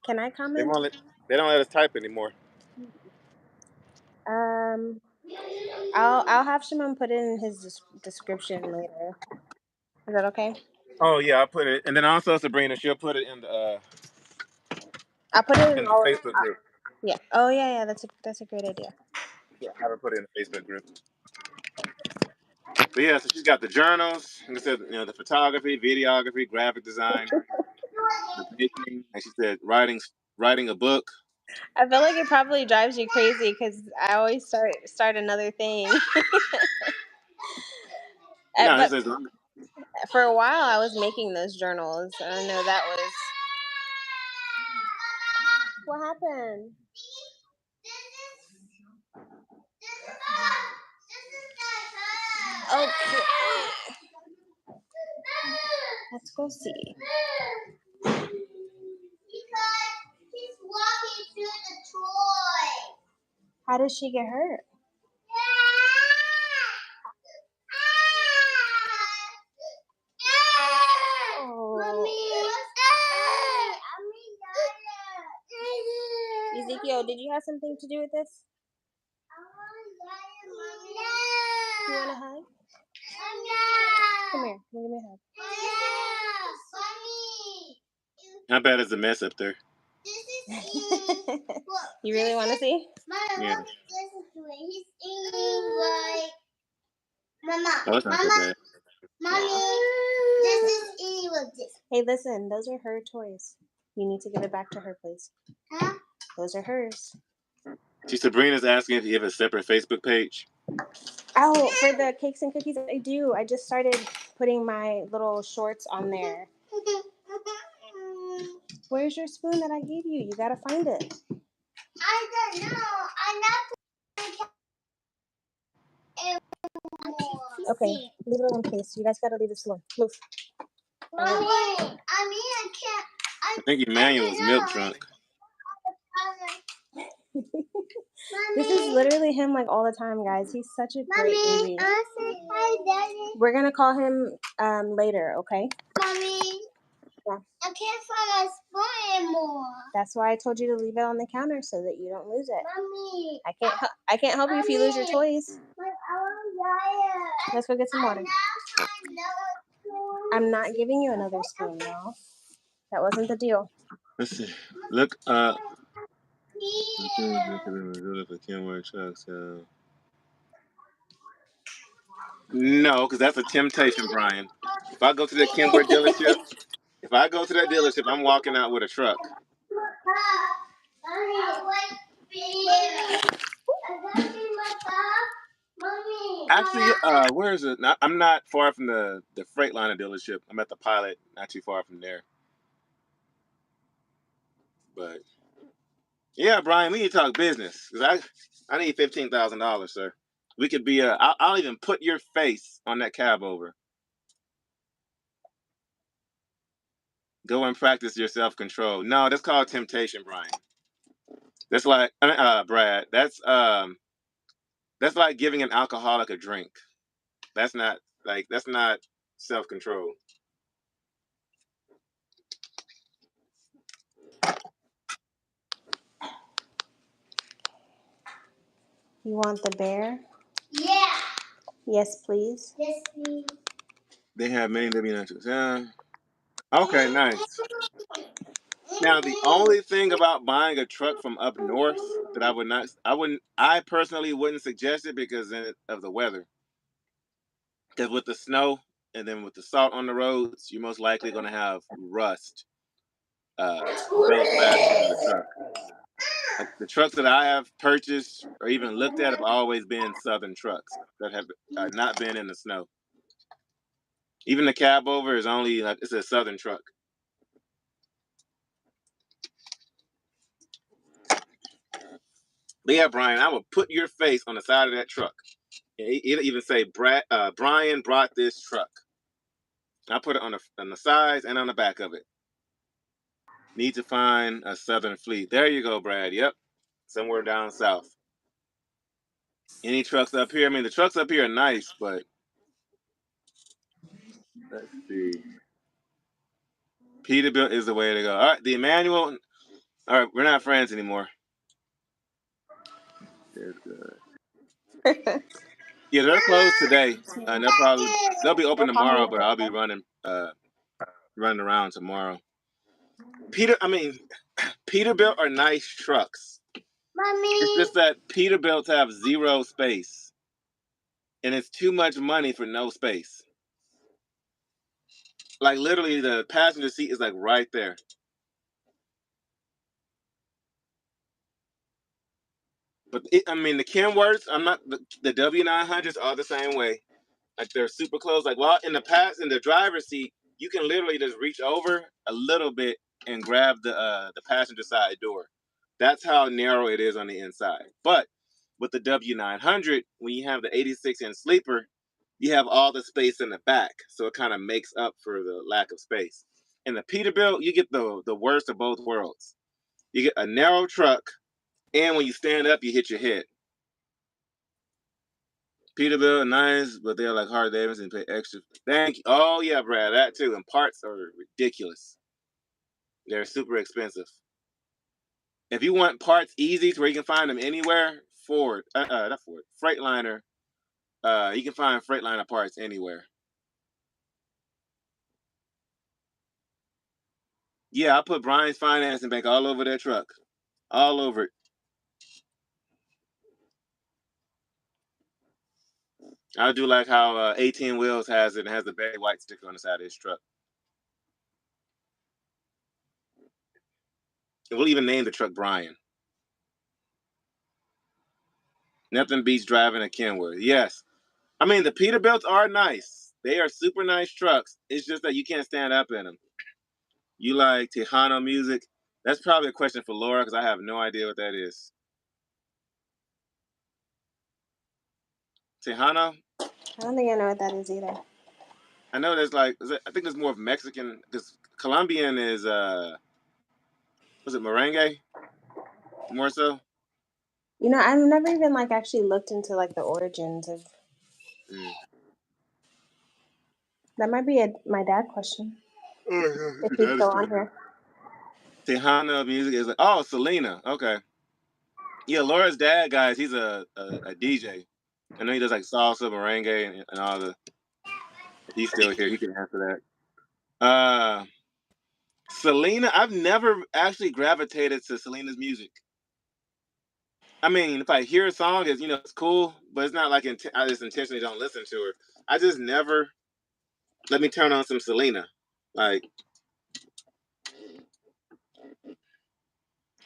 can I They comment? won't let, they don't let us type anymore. Um, I'll have Shimon put it in his description later. Is that okay? Oh yeah, I'll put it, and then also Sabrina, she'll put it I'll put it in in the all of Facebook group. yeah. Oh yeah, that's a great idea. Yeah, have her put it in the Facebook group. But yeah, so she's got the journals, and it said the photography, videography, graphic design, the baking, and she said writing a book. I feel like it probably drives you crazy because I always start another thing. No, it But says for a while, I was making those journals. I know that was what happened. Okay, let's go see. Because he's walking through the toy. How did she get hurt? Ezekiel, did you have something to do with this? You want a hug? Come here. Give me a hug. how bad is the mess up there? You really want to see? Yeah. He's eating like Mama. Oh, it's not so bad. Mommy, this is eating like this. Hey, listen, those are her toys. You need to give it back to her, please. Huh? Those are hers. See, Sabrina's asking if you have a separate Facebook page. Oh, for the cakes and cookies, I do. I just started putting my little shorts on there. Where's your spoon that I gave you? You gotta find it. I don't know. I'm not. Okay, leave it alone, please. You guys gotta leave this alone. Move. Mommy, I mean, I can't. I think Emmanuel's milk drunk. This is literally him like all the time, guys. He's such a great baby. I say hi, Daddy. We're gonna call him later, okay? Mommy. Yeah. I can't find a spoon anymore. That's why I told you to leave it on the counter so that you don't lose it. Mommy. I can't help you if you lose your toys. Let's go get some water. I'm not giving you another spoon, no. That wasn't the deal. Let's see. Look up. No, because that's a temptation, Brian. If I go to the Kenworth dealership, I'm walking out with a truck. Actually, where is it? I'm not far from the Freightliner dealership. I'm at the Pilot, not too far from there. But yeah, Brian, we need to talk business because I need $15,000, sir. We could be I'll even put your face on that cab over. Go and practice your self-control. No, that's called temptation, Brian. That's like Brad. That's like giving an alcoholic a drink. That's not self-control. You want the bear? Yeah. Yes, please. Yes, please. They have many W9s. Yeah. Okay, nice. Now the only thing about buying a truck from up north that I personally wouldn't suggest it because of the weather. Because with the snow and then with the salt on the roads, you're most likely going to have rust develop faster in the truck. Like the trucks that I have purchased or even looked at have always been Southern trucks that have not been in the snow. Even the cab over is only it's a Southern truck. But yeah, Brian, I will put your face on the side of that truck. It'll even say, Brian brought this truck. I put it on the sides and on the back of it. Need to find a Southern fleet. There you go, Brad. Yep. Somewhere down south. Any trucks up here? I mean, the trucks up here are nice, but let's see. Peterbilt is the way to go. All right, the Emmanuel. All right, we're not friends anymore. Yeah, they're closed today. And they'll be open tomorrow, but I'll be running around tomorrow. Peterbilt are nice trucks. Mommy. It's just that Peterbilts have zero space. And it's too much money for no space. Like literally the passenger seat is like right there. But the Kenworths, the W900s are the same way. Like they're super close. Like in the driver's seat, you can literally just reach over a little bit and grab the passenger side door. That's how narrow it is on the inside. But with the W900, when you have the 86-inch sleeper, you have all the space in the back, so it kind of makes up for the lack of space. In the Peterbilt, you get the worst of both worlds. You get a narrow truck, and when you stand up, you hit your head. Peterbilt, nice, but they're like Harley Davidson, pay extra. Thank you. Oh yeah, Brad, that too. And parts are ridiculous. They're super expensive. If you want parts easy to where you can find them anywhere, Freightliner. You can find Freightliner parts anywhere. Yeah, I put Brian's financing bank all over their truck. All over it. I'll do like how 18 Wheels has it and has the Betty White sticker on the side of his truck. And we'll even name the truck Brian. Nothing beats driving a Kenworth. Yes. The Peterbilts are nice. They are super nice trucks. It's just that you can't stand up in them. You like Tejano music, That's probably a question for Laura because I have no idea what that is. Tejano? I don't think I know what that is either. I know there's like, I think there's more of Mexican because Colombian is, was it merengue? More so? You know, I've never even like actually looked into like the origins of. Mm. That might be my dad question if he's That is still on true. here. Tejano music is like, oh, Selena. Okay. Yeah, Laura's dad, guys, he's a DJ. I know he does like salsa, merengue, and all the. If he's still here, he can answer that. Selena, I've never actually gravitated to Selena's music. I mean, if I hear a song, it's cool, but it's not like I just intentionally don't listen to her. I just never let me turn on some Selena. Like,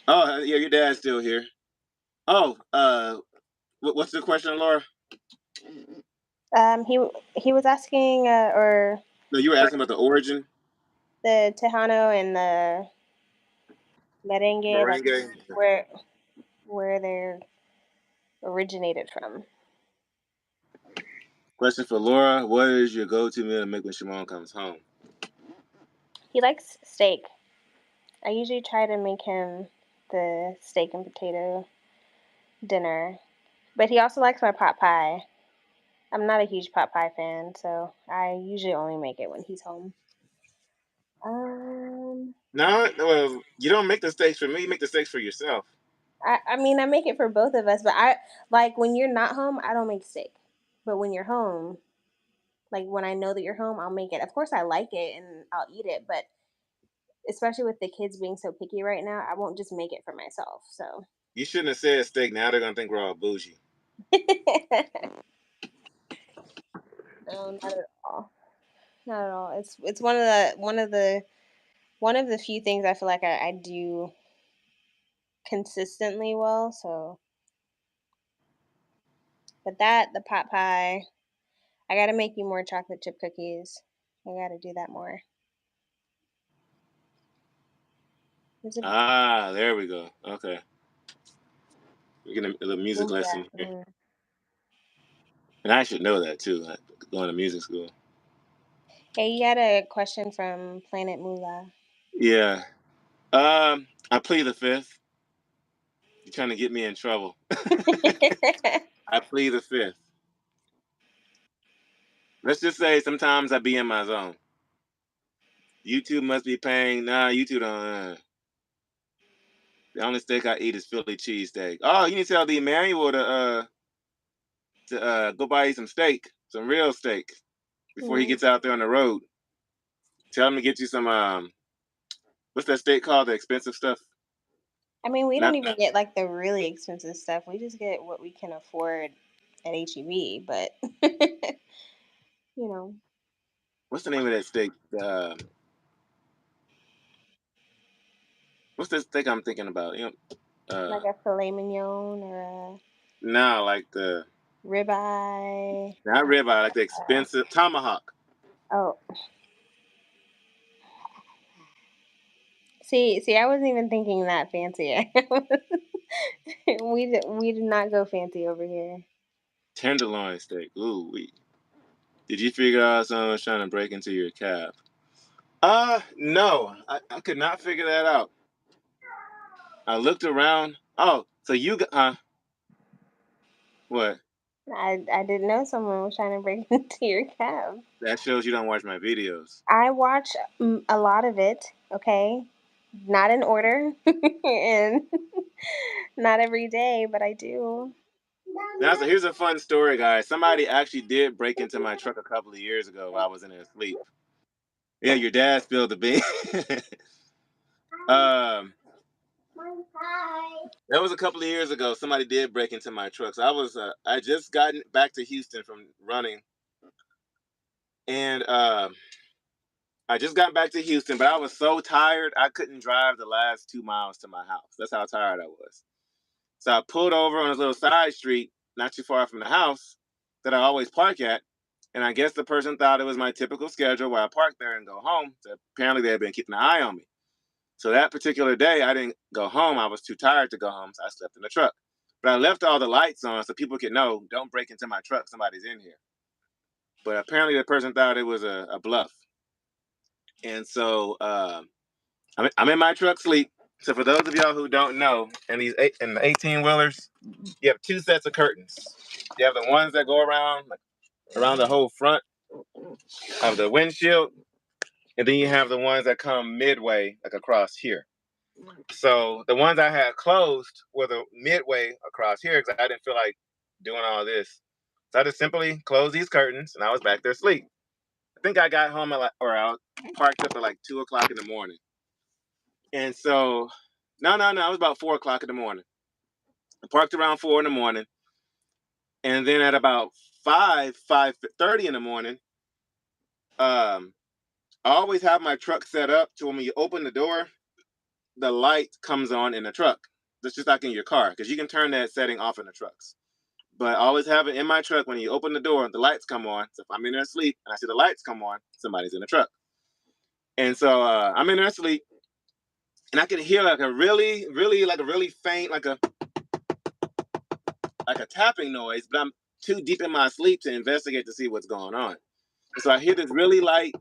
oh yeah, your dad's still here. Oh, what's the question, Laura? He was asking or No, you were asking about the origin. the Tejano and the merengue, like Merengue. where they're originated from. Question for Laura: what is your go-to meal to make when Shimon comes home? He likes steak. I usually try to make him the steak and potato dinner, but he also likes my pot pie. I'm not a huge pot pie fan, so I usually only make it when he's home. No, well, you don't make the steaks for me. You make the steaks for yourself. I mean, I make it for both of us, but I like when you're not home, I don't make steak. But when you're home, like when I know that you're home, I'll make it. Of course, I like it and I'll eat it, but especially with the kids being so picky right now, I won't just make it for myself. So You shouldn't have said steak. Now they're gonna think we're all bougie. no, not at all. Not at all. It's one of the few things I feel like I do consistently well. So, but the pot pie, I got to make you more chocolate chip cookies. I got to do that more. Ah, there we go. Okay, we're getting a little music lesson here, and I should know that too. Like going to music school. Hey, you had a question from Planet Moolah. Yeah. I plead the fifth. You're trying to get me in trouble. I plead the fifth. Let's just say sometimes I be in my zone. YouTube must be paying. Nah, YouTube don't. The only steak I eat is Philly cheesesteak. Oh, you need to tell the Emmanuel to go buy you some steak, some real steak, before he gets out there on the road. Tell him to get you some what's that steak called? The expensive stuff. I mean, we don't Not even get like the really expensive stuff. We just get what we can afford at HEB. But you know, what's the name of that steak? What's the steak I'm thinking about? like a filet mignon or a Now like the ribeye. not ribeye, like the expensive tomahawk. Oh, see, I wasn't even thinking that fancy. We did not go fancy over here. Tenderloin steak. Ooh, did you figure out someone was trying to break into your cab? No, I could not figure that out. I looked around. Oh, so you got what? I didn't know someone was trying to break into your cab. That shows you don't watch my videos. I watch a lot of it. Okay, not in order, and not every day, but I do. Now, so here's a fun story, guys. Somebody actually did break into my truck a couple of years ago while I was in there asleep. Yeah, your dad spilled the beans. um, that was a couple of years ago. Somebody did break into my truck. So I just gotten back to Houston from running, and I just got back to Houston, but I was so tired I couldn't drive the last 2 miles to my house. That's how tired I was. So I pulled over on this little side street, not too far from the house that I always park at. And I guess the person thought it was my typical schedule where I park there and go home. So apparently they had been keeping an eye on me. So that particular day, I didn't go home. I was too tired to go home, so I slept in the truck. But I left all the lights on so people could know, don't break into my truck. Somebody's in here. But apparently the person thought it was a bluff. And so I'm in my truck sleep. So for those of y'all who don't know, in the 18-wheelers, you have two sets of curtains. You have the ones that go around the whole front of the windshield, and then you have the ones that come midway, like across here. So the ones I had closed were the midway across here because I didn't feel like doing all this. So I just simply closed these curtains, and I was back there asleep. I think I got home I parked up at like 2:00 in the morning. And so, no, it was about 4:00 in the morning. I parked around 4 in the morning, and then at about 5:30 in the morning, I always have my truck set up to when you open the door, the light comes on in the truck. That's just like in your car, because you can turn that setting off in the trucks. But I always have it in my truck when you open the door, the lights come on. So if I'm in there asleep and I see the lights come on, somebody's in the truck. And so I'm in there asleep, and I can hear like a really faint, like a tapping noise, but I'm too deep in my sleep to investigate to see what's going on. And so I hear this really light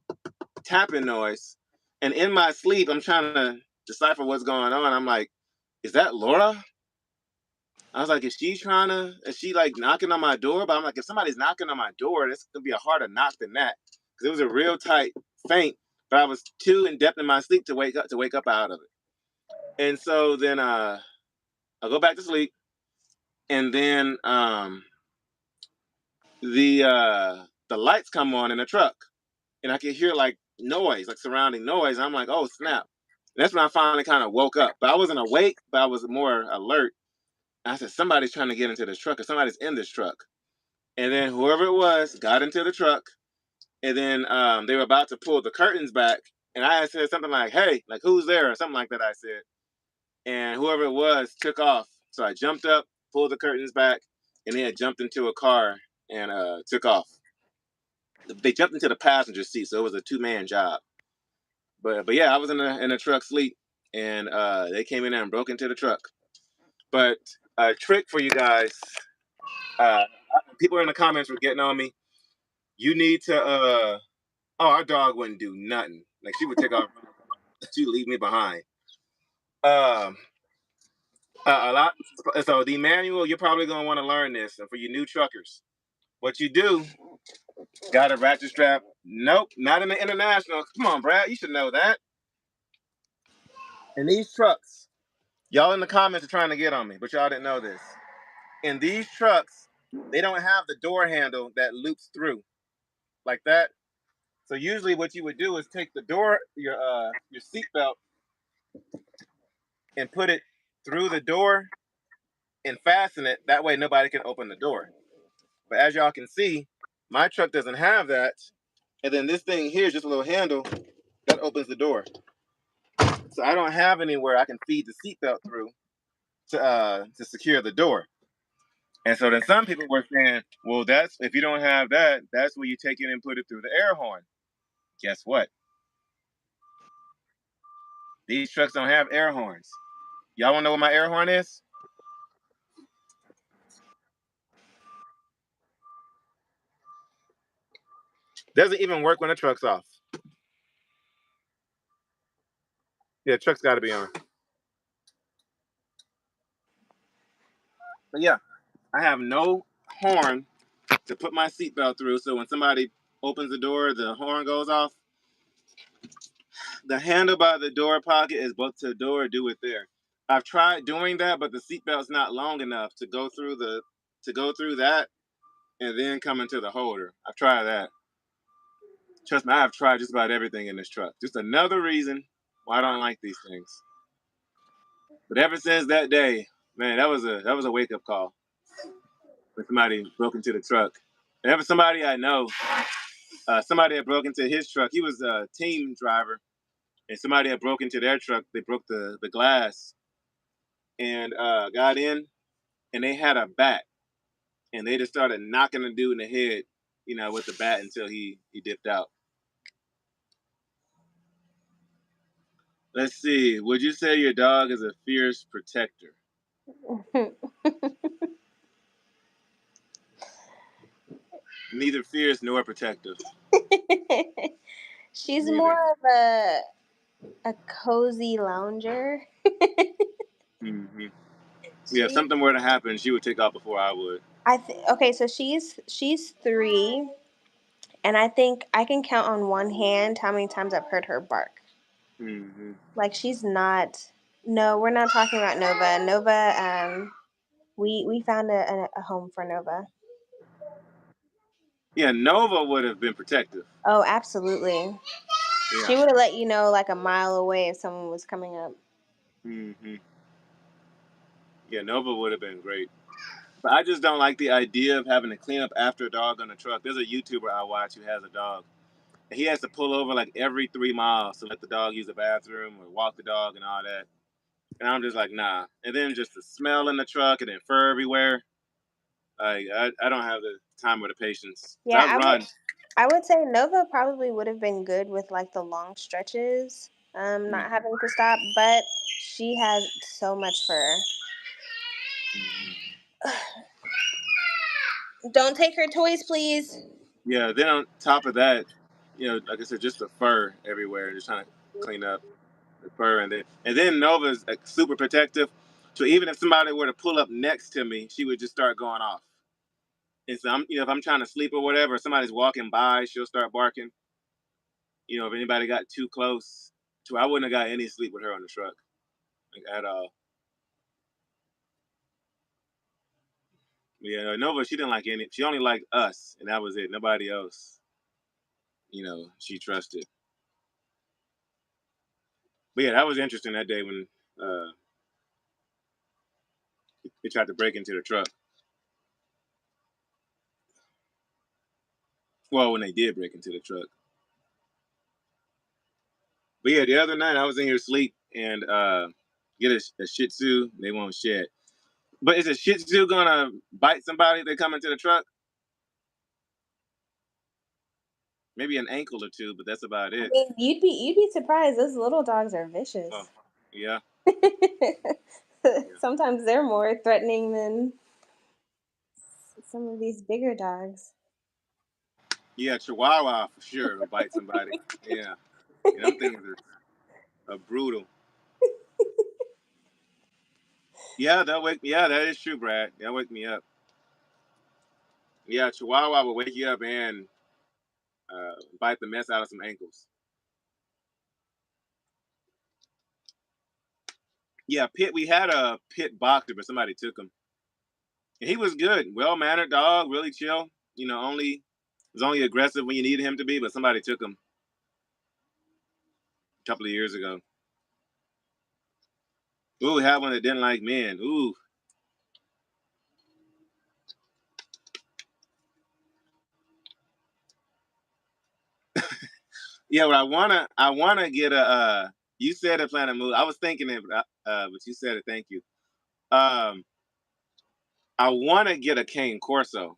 tapping noise, and in my sleep, I'm trying to decipher what's going on. I'm like, is that Laura? I was like, is she like knocking on my door? But I'm like, if somebody's knocking on my door, this could be a harder knock than that. Because it was a real tight faint, but I was too in depth in my sleep to wake up out of it. And so then I go back to sleep, and then the lights come on in the truck, and I can hear like noise, like surrounding noise. And I'm like, oh snap. And that's when I finally kind of woke up. But I wasn't awake, but I was more alert. And I said, somebody's trying to get into this truck, or somebody's in this truck. And then whoever it was got into the truck, and then they were about to pull the curtains back. And I had said something like, hey, like who's there? Or something like that I said. And whoever it was took off. So I jumped up, pulled the curtains back, and they had jumped into a car and took off. They jumped into the passenger seat, so it was a 2-man job. But yeah, I was in a truck sleep, and they came in there and broke into the truck. But a trick for you guys, people in the comments were getting on me. You need to oh, our dog wouldn't do nothing. Like she would take off, she'd leave me behind. A lot. So the manual, you're probably gonna want to learn this. And for you new truckers, what you do, got a ratchet strap. Nope, not in the international. Come on, Brad, you should know that. In these trucks, y'all in the comments are trying to get on me, but y'all didn't know this. In these trucks, they don't have the door handle that loops through like that. So usually what you would do is take the door, your seatbelt, and put it through the door and fasten it. That way nobody can open the door. But as y'all can see, my truck doesn't have that. And then this thing here is just a little handle that opens the door. So I don't have anywhere I can feed the seatbelt through to secure the door. And so then some people were saying, well, that's if you don't have that, that's where you take it and put it through the air horn. Guess what? These trucks don't have air horns. Y'all want to know what my air horn is? Doesn't even work when the truck's off. Yeah, truck's got to be on. But yeah, I have no horn to put my seatbelt through. So when somebody opens the door, the horn goes off. The handle by the door pocket is both to the door or do it there. I've tried doing that, but the seatbelt's not long enough to go through that and then come into the holder. I've tried that. Trust me, I have tried just about everything in this truck. Just another reason why I don't like these things. But ever since that day, man, that was a wake up call when somebody broke into the truck. And ever somebody I know, somebody had broke into his truck. He was a team driver, and somebody had broke into their truck. They broke the glass and got in, and they had a bat, and they just started knocking the dude in the head, with the bat until he dipped out. Let's see. Would you say your dog is a fierce protector? Neither fierce nor protective. She's Neither. more of a cozy lounger. Mm-hmm. Yeah, if something were to happen, she would take off before I would. Okay, so she's 3, and I think I can count on one hand how many times I've heard her bark. Mm-hmm. Like she's not. No, we're not talking about Nova. Nova. We found a home for Nova. Yeah, Nova would have been protective. Oh, absolutely. Yeah. She would have let you know like a mile away if someone was coming up. Mm-hmm. Yeah, Nova would have been great. But I just don't like the idea of having to clean up after a dog on a truck. There's a YouTuber I watch who has a dog. And he has to pull over like every 3 miles to let the dog use the bathroom or walk the dog and all that. And I'm just like, nah. And then just the smell in the truck and then fur everywhere. Like, I don't have the time or the patience. So Yeah, I run. I would say Nova probably would have been good with like the long stretches, not having to stop, but she has so much fur. Don't take her toys, please. Yeah, then on top of that, like I said, just the fur everywhere. Just trying to clean up the fur. And then Nova's like, super protective. So even if somebody were to pull up next to me, she would just start going off. And so if I'm trying to sleep or whatever, somebody's walking by, she'll start barking. If anybody got too close to her, I wouldn't have got any sleep with her on the truck, like at all. Yeah, Nova, she didn't like any. She only liked us, and that was it. Nobody else. She trusted. But yeah, that was interesting that day when uh, they tried to break into the truck. Well, when they did break into the truck. But yeah, the other night I was in here asleep and get a Shih Tzu. They won't shed. But is a Shih Tzu gonna bite somebody if they come into the truck? Maybe an ankle or two, but that's about I it. mean, you'd be surprised. Those little dogs are vicious. Oh, yeah. Sometimes they're more threatening than some of these bigger dogs. Yeah, Chihuahua for sure will bite somebody. Yeah. Them things are brutal. Yeah, they'll wake me. Yeah, that is true, Brad. They'll wake me up. Yeah, Chihuahua will wake you up and bite the mess out of some ankles. Yeah, Pit. We had a Pit boxer, but somebody took him. And he was good, well mannered dog, really chill. Only was only aggressive when you needed him to be, but somebody took him a couple of years ago. Ooh, we had one that didn't like men. Ooh. Yeah, but I wanna get a. You said a Planet Move. I was thinking it, but you said it. Thank you. Um, I want to get a Cane Corso.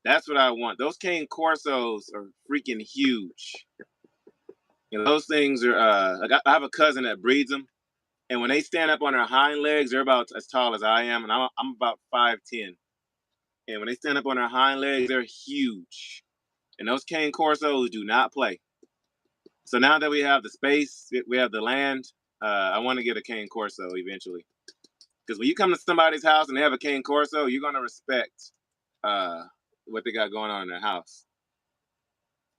That's what I want. Those Cane Corsos are freaking huge. Those things are. Like I have a cousin that breeds them, and when they stand up on their hind legs, they're about as tall as I am, and I'm about 5'10". And when they stand up on their hind legs, they're huge. And those Cane Corsos do not play. So now that we have the space, we have the land, I want to get a Cane Corso eventually. Because when you come to somebody's house and they have a Cane Corso, you're going to respect uh, what they got going on in their house.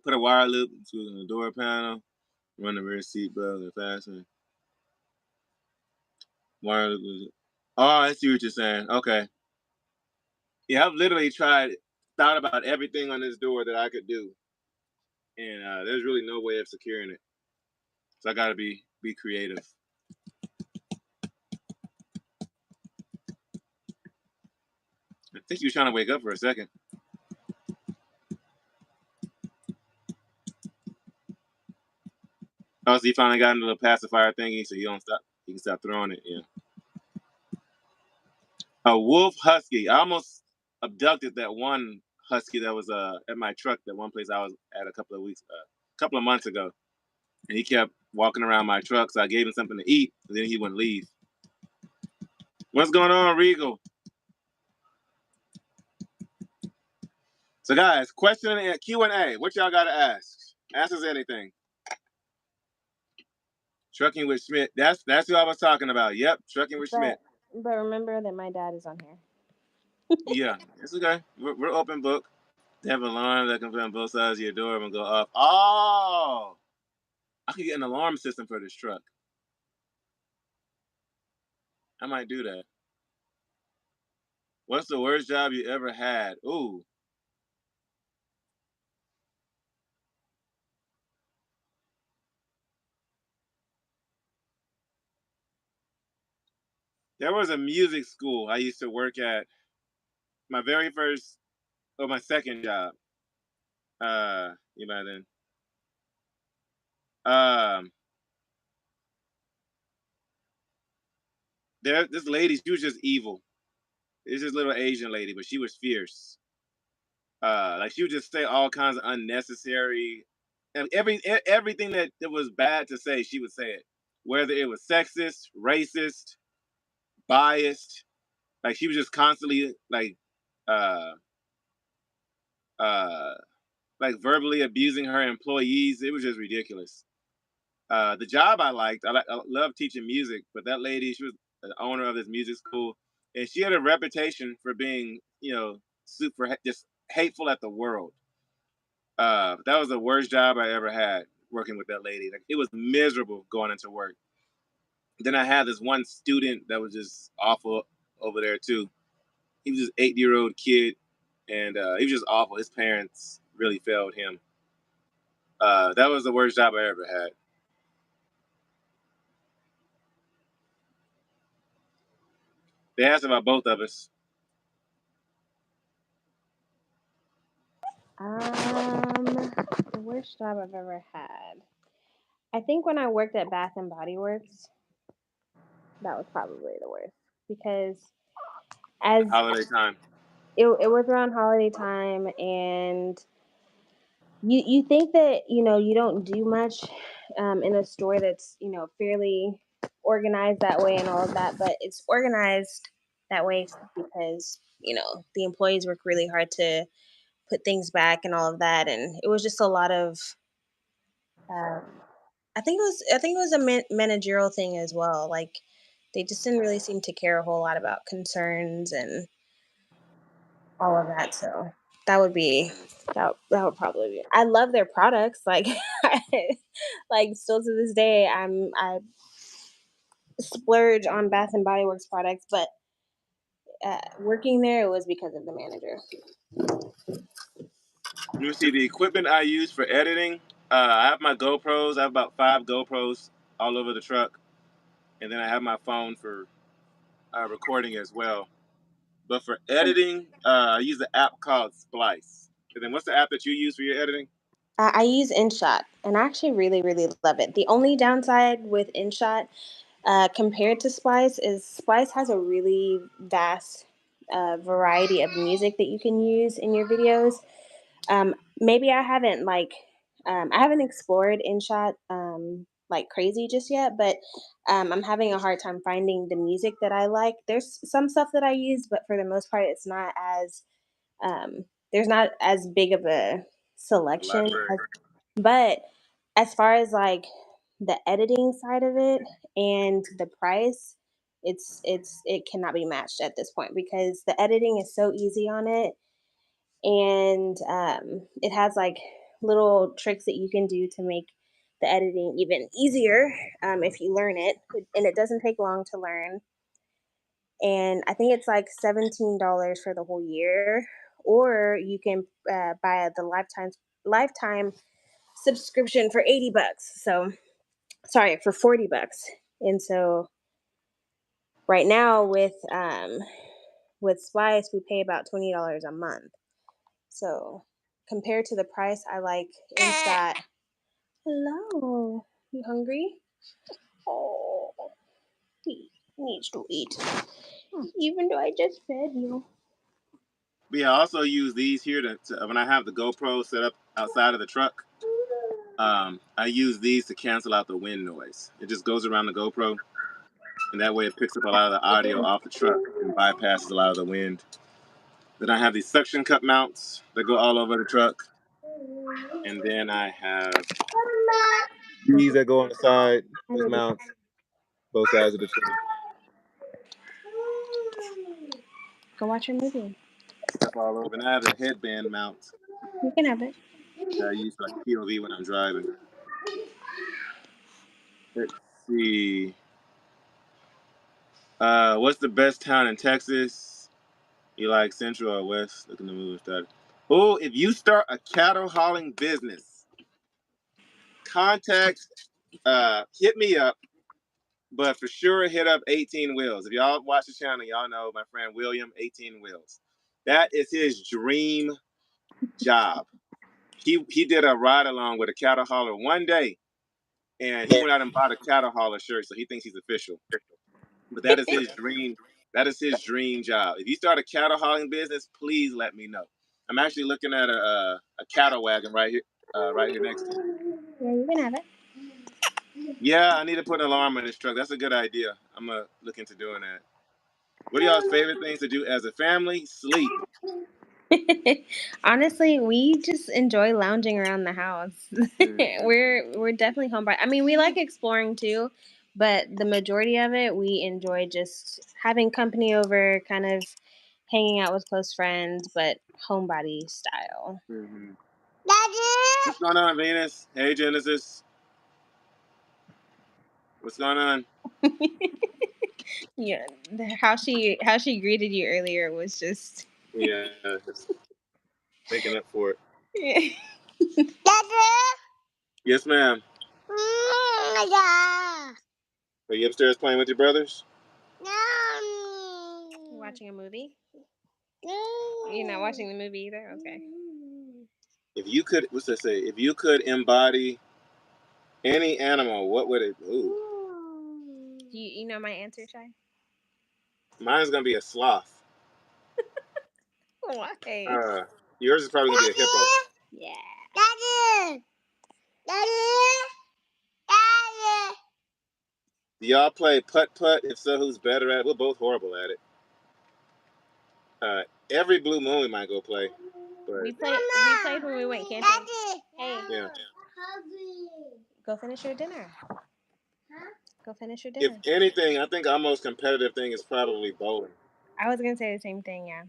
Put a wire loop to the door panel, run the rear seat belt and fasten. Wire loop. Oh, I see what you're saying. Okay. Yeah, I've literally thought about everything on this door that I could do. And there's really no way of securing it. So I got to be creative. I think you were trying to wake up for a second. Oh, so you finally got into the pacifier thingy, so you don't stop. You can stop throwing it. Yeah. A wolf husky. I almost abducted that one husky that was at my truck. That one place I was at a couple of months ago, and he kept walking around my truck, so I gave him something to eat, and then he wouldn't leave. What's going on, Regal? So, guys, question and Q&A. What y'all got to ask? Ask us anything. Trucking with Schmidt. That's who I was talking about. Yep, trucking with Schmidt. But remember that my dad is on here. Yeah, it's okay. We're open book. They have an alarm that can be on both sides of your door and go off. Oh, I could get an alarm system for this truck. I might do that. What's the worst job you ever had? Ooh. There was a music school I used to work at. My very first, or my second job. You know then. This lady, she was just evil. It's this little Asian lady, but she was fierce. Like she would just say all kinds of unnecessary, and everything that was bad to say, she would say it. Whether it was sexist, racist, biased, like she was just constantly uh, uh, like verbally abusing her employees. It was just ridiculous. The job I liked, I love teaching music, but that lady, she was the owner of this music school, and she had a reputation for being, super just hateful at the world. That was the worst job I ever had, working with that lady. Like, it was miserable going into work. Then I had this one student that was just awful over there too. He was just 8-year-old kid, and he was just awful. His parents really failed him. That was the worst job I ever had. They asked about both of us. The worst job I've ever had. I think when I worked at Bath and Body Works, that was probably the worst because as Holiday time. it was around holiday time, and you think that you don't do much in a store that's fairly organized that way and all of that, but it's organized that way because the employees work really hard to put things back and all of that, and it was just a lot of um, I think it was a managerial thing as well. Like they just didn't really seem to care a whole lot about concerns and all of that. So that would be that would probably be. I love their products. Like like still to this day, I splurge on Bath and Body Works products, but working there it was because of the manager. You see the equipment I use for editing. I have my GoPros. I have about 5 GoPros all over the truck, and then I have my phone for recording as well. But for editing, I use an app called Splice. And then what's the app that you use for your editing? I use InShot, and I actually really, really love it. The only downside with InShot compared to Splice is Splice has a really vast variety of music that you can use in your videos. Maybe I haven't explored InShot like crazy just yet, but I'm having a hard time finding the music that I like. There's some stuff that I use, but for the most part, it's not as there's not as big of a selection. Library. But as far as like the editing side of it and the price, it cannot be matched at this point because the editing is so easy on it, and it has like little tricks that you can do to make the editing even easier if you learn it, and it doesn't take long to learn. And I think it's like $17 for the whole year, or you can buy the lifetime subscription for $80. So sorry, for $40. And so right now with Splice we pay about $20 a month. So compared to the price, I like InShot. Hello, you hungry? Oh, he needs to eat. Even though I just fed you. But yeah, I also use these here to when I have the GoPro set up outside of the truck. I use these to cancel out the wind noise. It just goes around the GoPro, and that way it picks up a lot of the audio off the truck and bypasses a lot of the wind. Then I have these suction cup mounts that go all over the truck, and then I have these that go on the side. Those mounts, both sides of the truck. Go watch your movie. Stuff all over. And I have a headband mount You can have it. that I use for like POV when I'm driving. Let's see. What's the best town in Texas? You like Central or West? Look in the movie started. Oh, if you start a cattle hauling business, contact, hit me up, but for sure hit up 18 Wheels. If y'all watch the channel, y'all know my friend William, 18 Wheels. That is his dream job. He did a ride along with a cattle hauler one day, and he went out and bought a cattle hauler shirt, so he thinks he's official. But that is his dream. That is his dream job. If you start a cattle hauling business, please let me know. I'm actually looking at a cattle wagon right here next to me. Yeah, you can have it. Yeah, I need to put an alarm on this truck. That's a good idea. I'm gonna look into doing that. What are y'all's favorite things to do as a family? Sleep. Honestly, we just enjoy lounging around the house. Mm-hmm. We're definitely homebody. I mean, we like exploring too, but the majority of it, we enjoy just having company over, kind of hanging out with close friends, but homebody style. Mm-hmm. Daddy. What's going on, Venus? Hey, Genesis. What's going on? Yeah, how she greeted you earlier was just Yeah, just making up for it. Daddy. Yes, ma'am. Yeah. Are you upstairs playing with your brothers? No. watching a movie. No. You're not watching the movie either. Okay. If you could, what's that say? If you could embody any animal, what would it? Ooh, You know my answer, Shy? mine's gonna be a sloth. Why? Yours is probably gonna be a hippo. Yeah. Daddy. Daddy. Daddy. Do y'all play putt putt? If so, who's better at it? We're both horrible at it. Every blue moon we might go play, but We played when we went camping. Daddy. Hey, yeah. go finish your dinner. Go finish your If dinner. anything, I think our most competitive thing is probably bowling. I was gonna say the same thing. Yeah.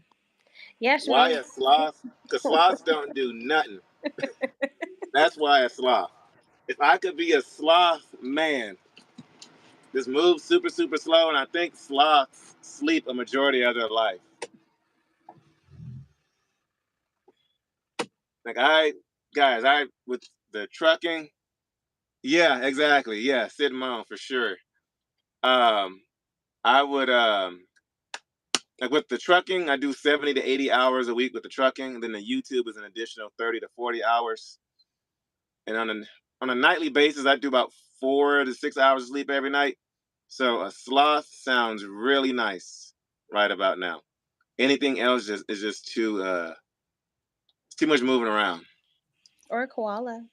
Yeah, Why Shimon. a sloth? Because sloths don't do nothing. That's why a sloth. If I could be a sloth, man, this moves super, super slow, and I think sloths sleep a majority of their life. Like I with the trucking, yeah, exactly, yeah, sitting on for sure. Um, I would like with the trucking, I do 70 to 80 hours a week with the trucking. And then the YouTube is an additional 30 to 40 hours. And on a nightly basis, I do about 4 to 6 hours of sleep every night. So a sloth sounds really nice right about now. Anything else is just too it's too much moving around. Or a koala.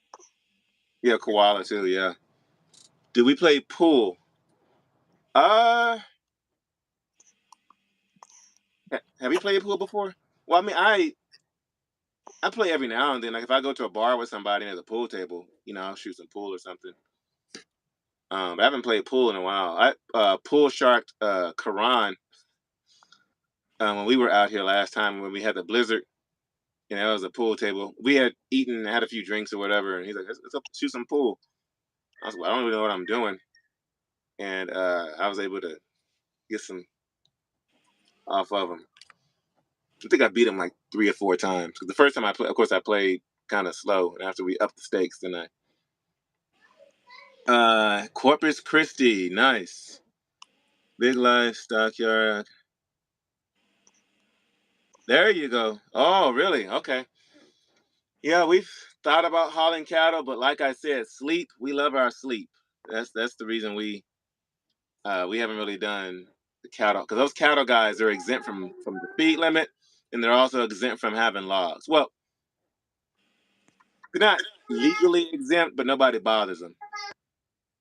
Yeah, koala too, yeah. Do we play pool? Uh have you played pool before? Well, I mean, I play every now and then. Like if I go to a bar with somebody and there's a pool table, I'll shoot some pool or something. But I haven't played pool in a while. I pool sharked Karan when we were out here last time when we had the blizzard. It was a pool table. We had eaten and had a few drinks or whatever, and he's like, "Let's up shoot some pool." I was like, "I don't really know what I'm doing," and I was able to get some off of him. I think I beat him like 3 or 4 times. The first time I played, of course, I played kind of slow, and after we upped the stakes, then Corpus Christi, nice. Big Life, Stockyard. There you go. Oh, really? Okay. Yeah, we've thought about hauling cattle, but like I said, sleep. We love our sleep. That's the reason we haven't really done the cattle because those cattle guys are exempt from the speed limit, and they're also exempt from having logs. Well, they're not legally exempt, but nobody bothers them.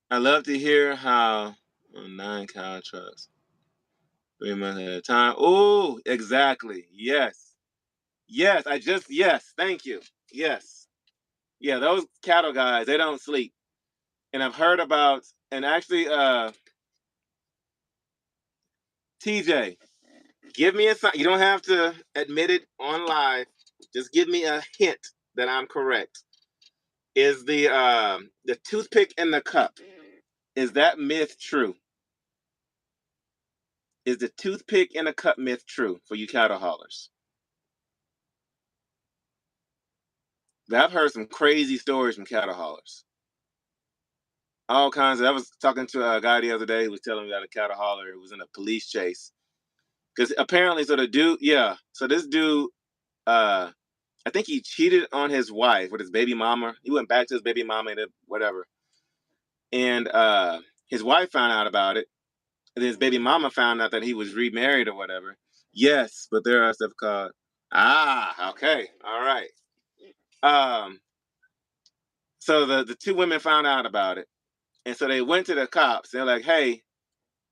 I love to hear how 9 cow trucks, 3 months at a time. Oh, exactly. Yes. Yes. Yes. Thank you. Yes. Yeah. Those cattle guys, they don't sleep. And I've heard about, and actually, TJ, give me a sign. You don't have to admit it on live. Just give me a hint that I'm correct. Is the toothpick in the cup, is that myth true? Is the toothpick in a cup myth true for you cattle haulers? I've heard some crazy stories from cattle haulers. All kinds of. I was talking to a guy the other day who was telling me about a cattle hauler who was in a police chase. Because apparently, so the dude, yeah, so this dude, I think he cheated on his wife with his baby mama. He went back to his baby mama and whatever. And his wife found out about it. And then his baby mama found out that he was remarried or whatever. Yes, but there are stuff called. Okay. All right. Um, so the two women found out about it. And so they went to the cops. They're like, hey,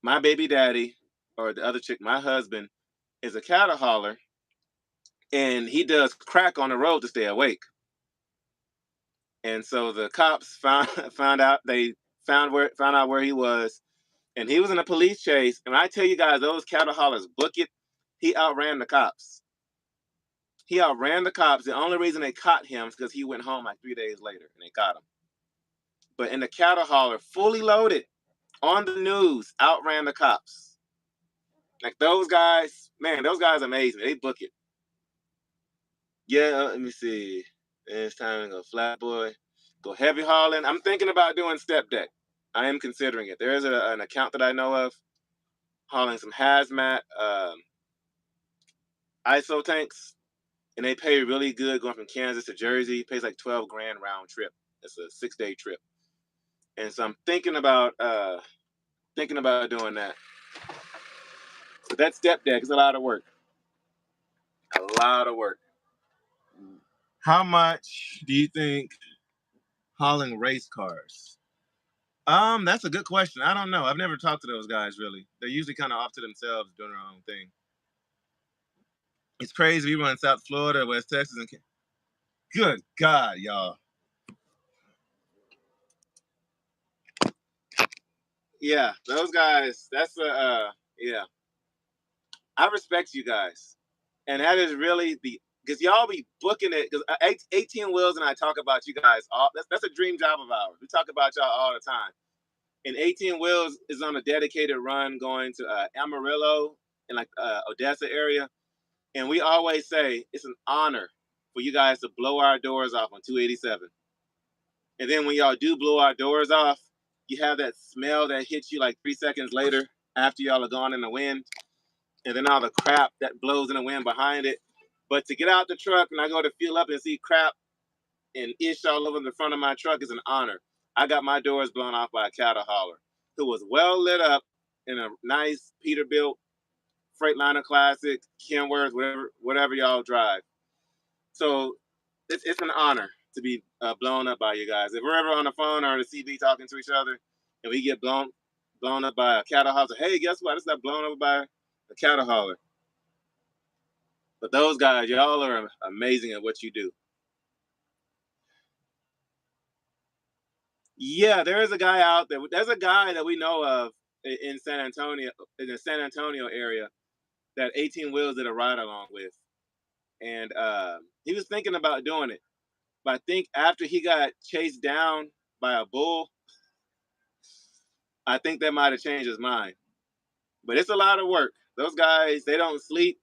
my baby daddy, or the other chick, my husband, is a cattle hauler, and he does crack on the road to stay awake. And so the cops found out. They found out where he was, and he was in a police chase. And I tell you guys, those cattle haulers book it. He outran the cops. He outran the cops. The only reason they caught him is because he went home like 3 days later, and they caught him. But in the cattle hauler, fully loaded, on the news, outran the cops. Like those guys, man, those guys are amazing. They book it. Yeah, let me see. It's time to go flat boy. Go heavy hauling. I'm thinking about doing step deck. I am considering it. There is an account that I know of hauling some hazmat ISO tanks, and they pay really good going from Kansas to Jersey. It pays like $12 grand round trip. It's a 6-day trip, and so I'm thinking about doing that. But that step deck is a lot of work. A lot of work. How much do you think hauling race cars? That's a good question. I don't know. I've never talked to those guys really. They're usually kind of off to themselves doing their own thing. It's crazy. We run South Florida, West Texas, and good God, y'all. Yeah, those guys. That's yeah. I respect you guys, and that is really because y'all be booking it. Because 18 Wheels and I talk about you guys all. That's a dream job of ours. We talk about y'all all the time. And 18 Wheels is on a dedicated run going to Amarillo in like Odessa area. And we always say it's an honor for you guys to blow our doors off on 287. And then when y'all do blow our doors off, you have that smell that hits you like 3 seconds later after y'all are gone in the wind. And then all the crap that blows in the wind behind it. But to get out the truck and I go to fuel up and see crap and ish all over the front of my truck is an honor. I got my doors blown off by a cattle hauler who was well lit up in a nice Peterbilt Freightliner Classic, Kenworth, whatever y'all drive. So it's an honor to be blown up by you guys. If we're ever on the phone or on the CB talking to each other and we get blown up by a cattle hauler, hey, guess what? I just got blown up by a cattle hauler. But those guys, y'all are amazing at what you do. Yeah, there is a guy out there. There's a guy that we know of in San Antonio, in the San Antonio area, that 18 Wheels did a ride along with, and he was thinking about doing it. But I think after he got chased down by a bull, I think that might have changed his mind. But it's a lot of work. Those guys, they don't sleep,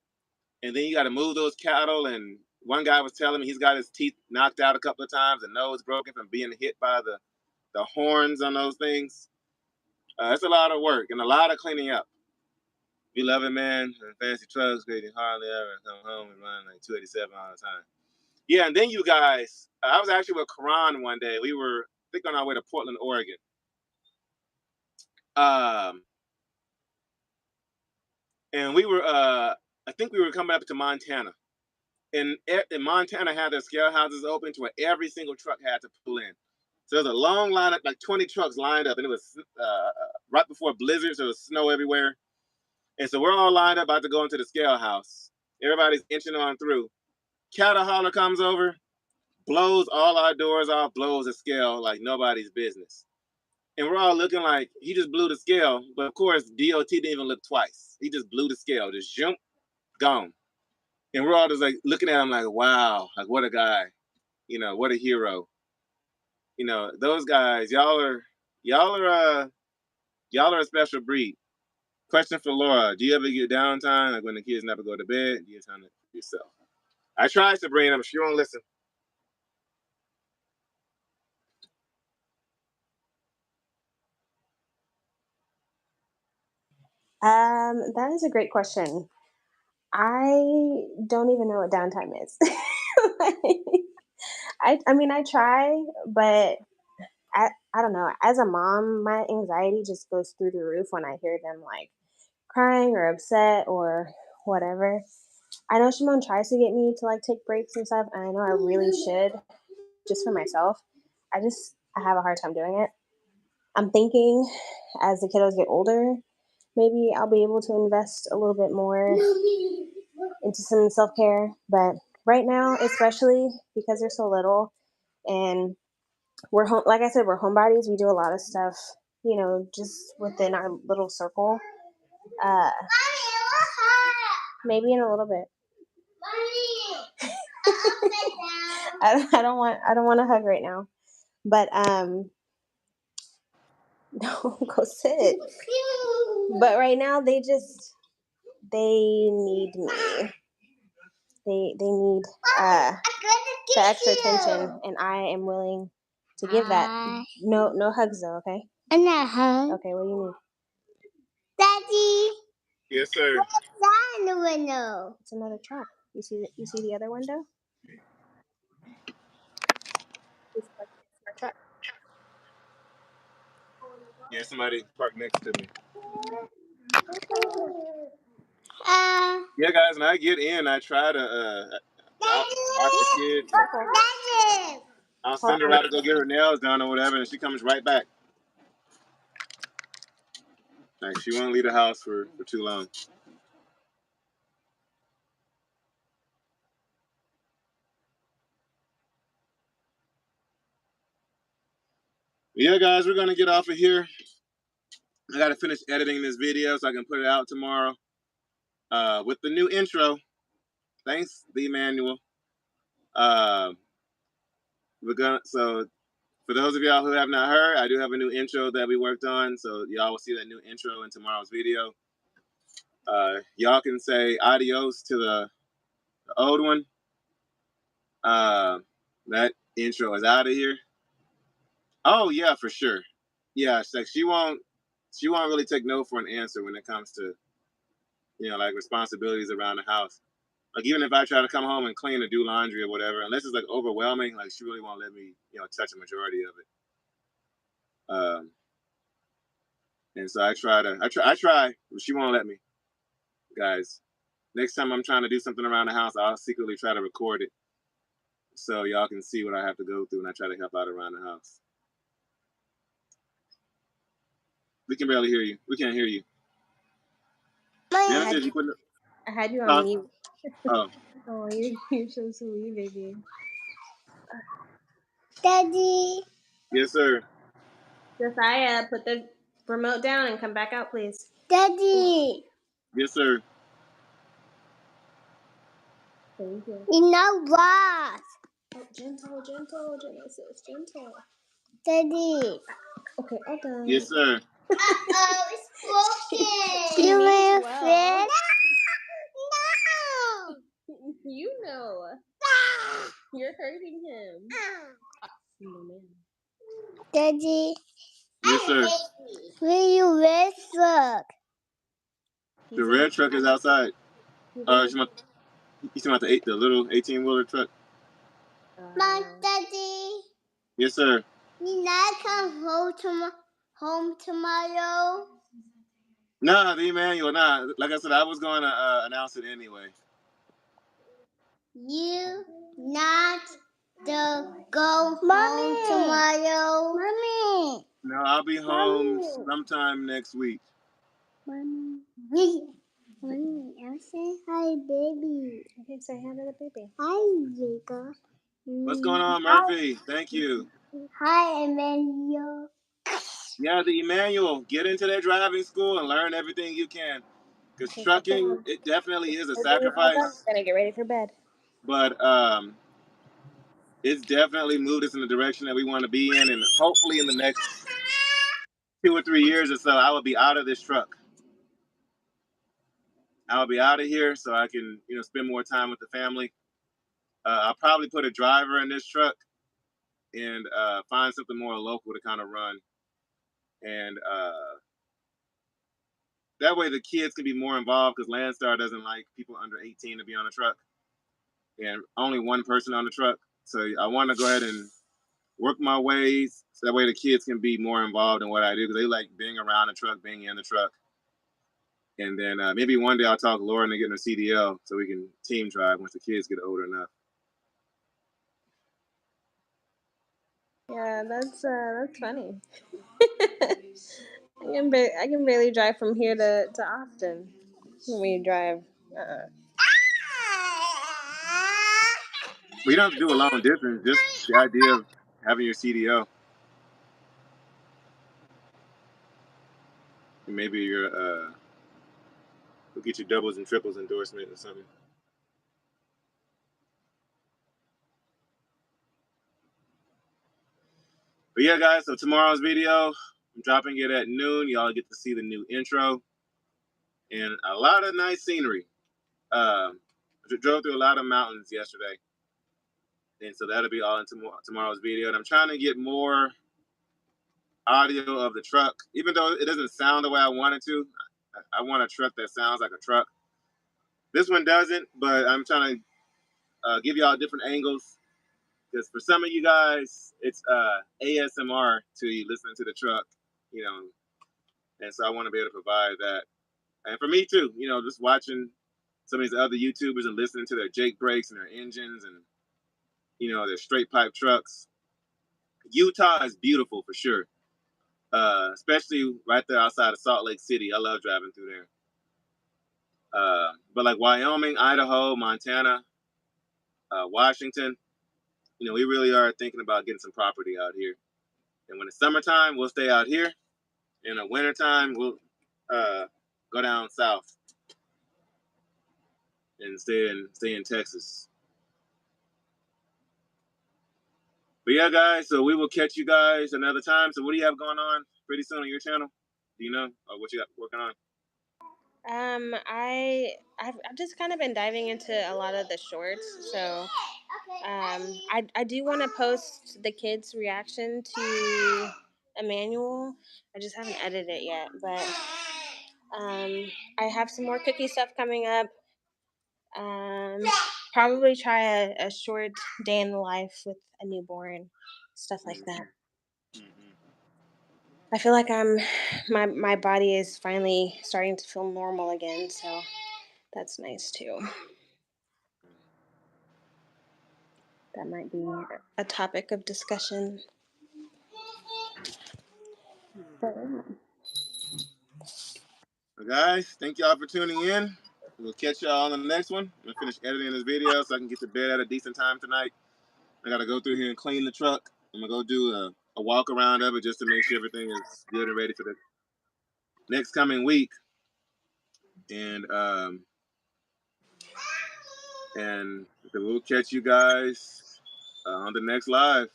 and then you got to move those cattle. And one guy was telling me he's got his teeth knocked out a couple of times and nose broken from being hit by the horns on those things. It's a lot of work and a lot of cleaning up. We love it, man. Fancy trucks, crazy, hardly ever come home and run like 287 all the time. Yeah, and then you guys, I was actually with Karan one day. We were, I think, on our way to Portland, Oregon. And we were, I think we were coming up to Montana. in Montana had their scale houses open to where every single truck had to pull in. So there's a long line of like 20 trucks lined up, and it was right before blizzards. There was snow everywhere, and so we're all lined up about to go into the scale house. Everybody's inching on through. Cattle hauler comes over, blows all our doors off, blows the scale like nobody's business. And we're all looking like he just blew the scale. But of course, DOT didn't even look twice. He just blew the scale, just jump, gone. And we're all just like looking at him like, wow, like what a guy, what a hero. Those guys, y'all are a special breed. Question for Laura: do you ever get downtime, like when the kids never go to bed? Do you have time for yourself? I tried Sabrina, but she won't listen. That is a great question. I don't even know what downtime is. I mean, I try, but I don't know. As a mom, my anxiety just goes through the roof when I hear them like crying or upset or whatever. I know Shimon tries to get me to like take breaks and stuff, and I know I really should, just for myself. I have a hard time doing it. I'm thinking as the kiddos get older, maybe I'll be able to invest a little bit more into some self care. But right now, especially because they're so little and we're home, like I said, we're homebodies. We do a lot of stuff, just within our little circle. Uh, maybe in a little bit. I don't want a hug right now, but no, go sit. But right now they need me. They need the extra attention, and I am willing to give that. No hugs though, okay? I'm not home. Okay, what do you need? Daddy, Yes, sir. what's that in the window? It's another truck. You see the other window? It's our truck. Yeah, somebody parked next to me. Yeah, guys, when I get in, I try to watch the kids. Daddy. I'll send her out to go get her nails done or whatever, and she comes right back. Like she won't leave the house for too long. Yeah, guys, we're gonna get off of here. I gotta finish editing this video so I can put it out tomorrow. With the new intro. Thanks, the Emmanuel. So for those of y'all who have not heard, I do have a new intro that we worked on. So y'all will see that new intro in tomorrow's video. Y'all can say adios to the old one. That intro is out of here. Oh yeah, for sure. Yeah, it's like she won't really take no for an answer when it comes to like responsibilities around the house. Like even if I try to come home and clean or do laundry or whatever, unless it's like overwhelming, like she really won't let me touch a majority of it. And so I try, but she won't let me. Guys, next time I'm trying to do something around the house, I'll secretly try to record it so y'all can see what I have to go through when I try to help out around the house. We can barely hear you. We can't hear you. I had you on mute. Oh. Oh, you're so sweet, baby. Daddy. Yes, sir. Josiah, put the remote down and come back out, please. Daddy. Yes, sir. Thank you. You know what? Oh, gentle, Genesis, gentle. Daddy. Okay, all done. Yes, sir. It's broken. You want to fit? No. You know. You're hurting him. No, man. Daddy. Yes, sir. Where you red truck? The red truck is outside. You talking about the little 18-wheeler truck? Mom, Daddy. Yes, sir. You not come home tomorrow? Nah, the Emmanuel. Nah, like I said, I was going to announce it anyway. You not the go home tomorrow. Mommy. No, I'll be home sometime next week. Mommy. Mommy, I'm saying hi, baby. Okay, say hi to the baby. Hi, Jacob. What's going on, Murphy? Thank you. Hi, Emmanuel. Yeah, the Emmanuel, get into that driving school and learn everything you can. Because trucking, it definitely is a sacrifice. Gonna get ready for bed. But it's definitely moved us in the direction that we want to be in. And hopefully in the next 2 or 3 years or so, I will be out of this truck. I'll be out of here so I can, spend more time with the family. I'll probably put a driver in this truck and find something more local to kind of run. And that way the kids can be more involved because Landstar doesn't like people under 18 to be on the truck. And only one person on the truck. So I want to go ahead and work my ways so that way the kids can be more involved in what I do because they like being around the truck, being in the truck. And then maybe one day I'll talk Laura into getting a CDL so we can team drive once the kids get older enough. Yeah, that's funny. I can barely drive from here to Austin when we drive. But you don't have to do a long distance, just the idea of having your CDL. And maybe we'll get you doubles and triples endorsement or something. But yeah, guys, so tomorrow's video, I'm dropping it at noon. Y'all get to see the new intro and a lot of nice scenery. I drove through a lot of mountains yesterday. And so that'll be all in tomorrow's video. And I'm trying to get more audio of the truck, even though it doesn't sound the way I want it to. I want a truck that sounds like a truck. This one doesn't, but I'm trying to give y'all different angles because for some of you guys, it's ASMR to you listening to the truck, and so I want to be able to provide that. And for me too, just watching some of these other YouTubers and listening to their Jake brakes and their engines and, their straight pipe trucks. Utah is beautiful for sure. Especially right there outside of Salt Lake City. I love driving through there. But like Wyoming, Idaho, Montana, Washington, we really are thinking about getting some property out here. And when it's summertime, we'll stay out here. In the wintertime, we'll go down south and stay in Texas. But yeah, guys, so we will catch you guys another time. So what do you have going on pretty soon on your channel? Do you know or what you got working on? I've just kind of been diving into a lot of the shorts, so I do want to post the kids' reaction to Emmanuel. I just haven't edited it yet, but I have some more cookie stuff coming up. Probably try a short day in the life with a newborn, stuff like that. Mm-hmm. I feel like my body is finally starting to feel normal again, so that's nice too. That might be a topic of discussion. Well, guys, thank y'all for tuning in. We'll catch y'all on the next one. I'm gonna finish editing this video so I can get to bed at a decent time tonight. I gotta go through here and clean the truck. I'm gonna go do a walk around of it just to make sure everything is good and ready for the next coming week. And we'll catch you guys on the next live.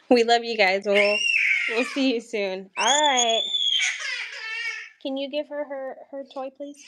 We love you guys. We'll see you soon. All right. Can you give her toy, please?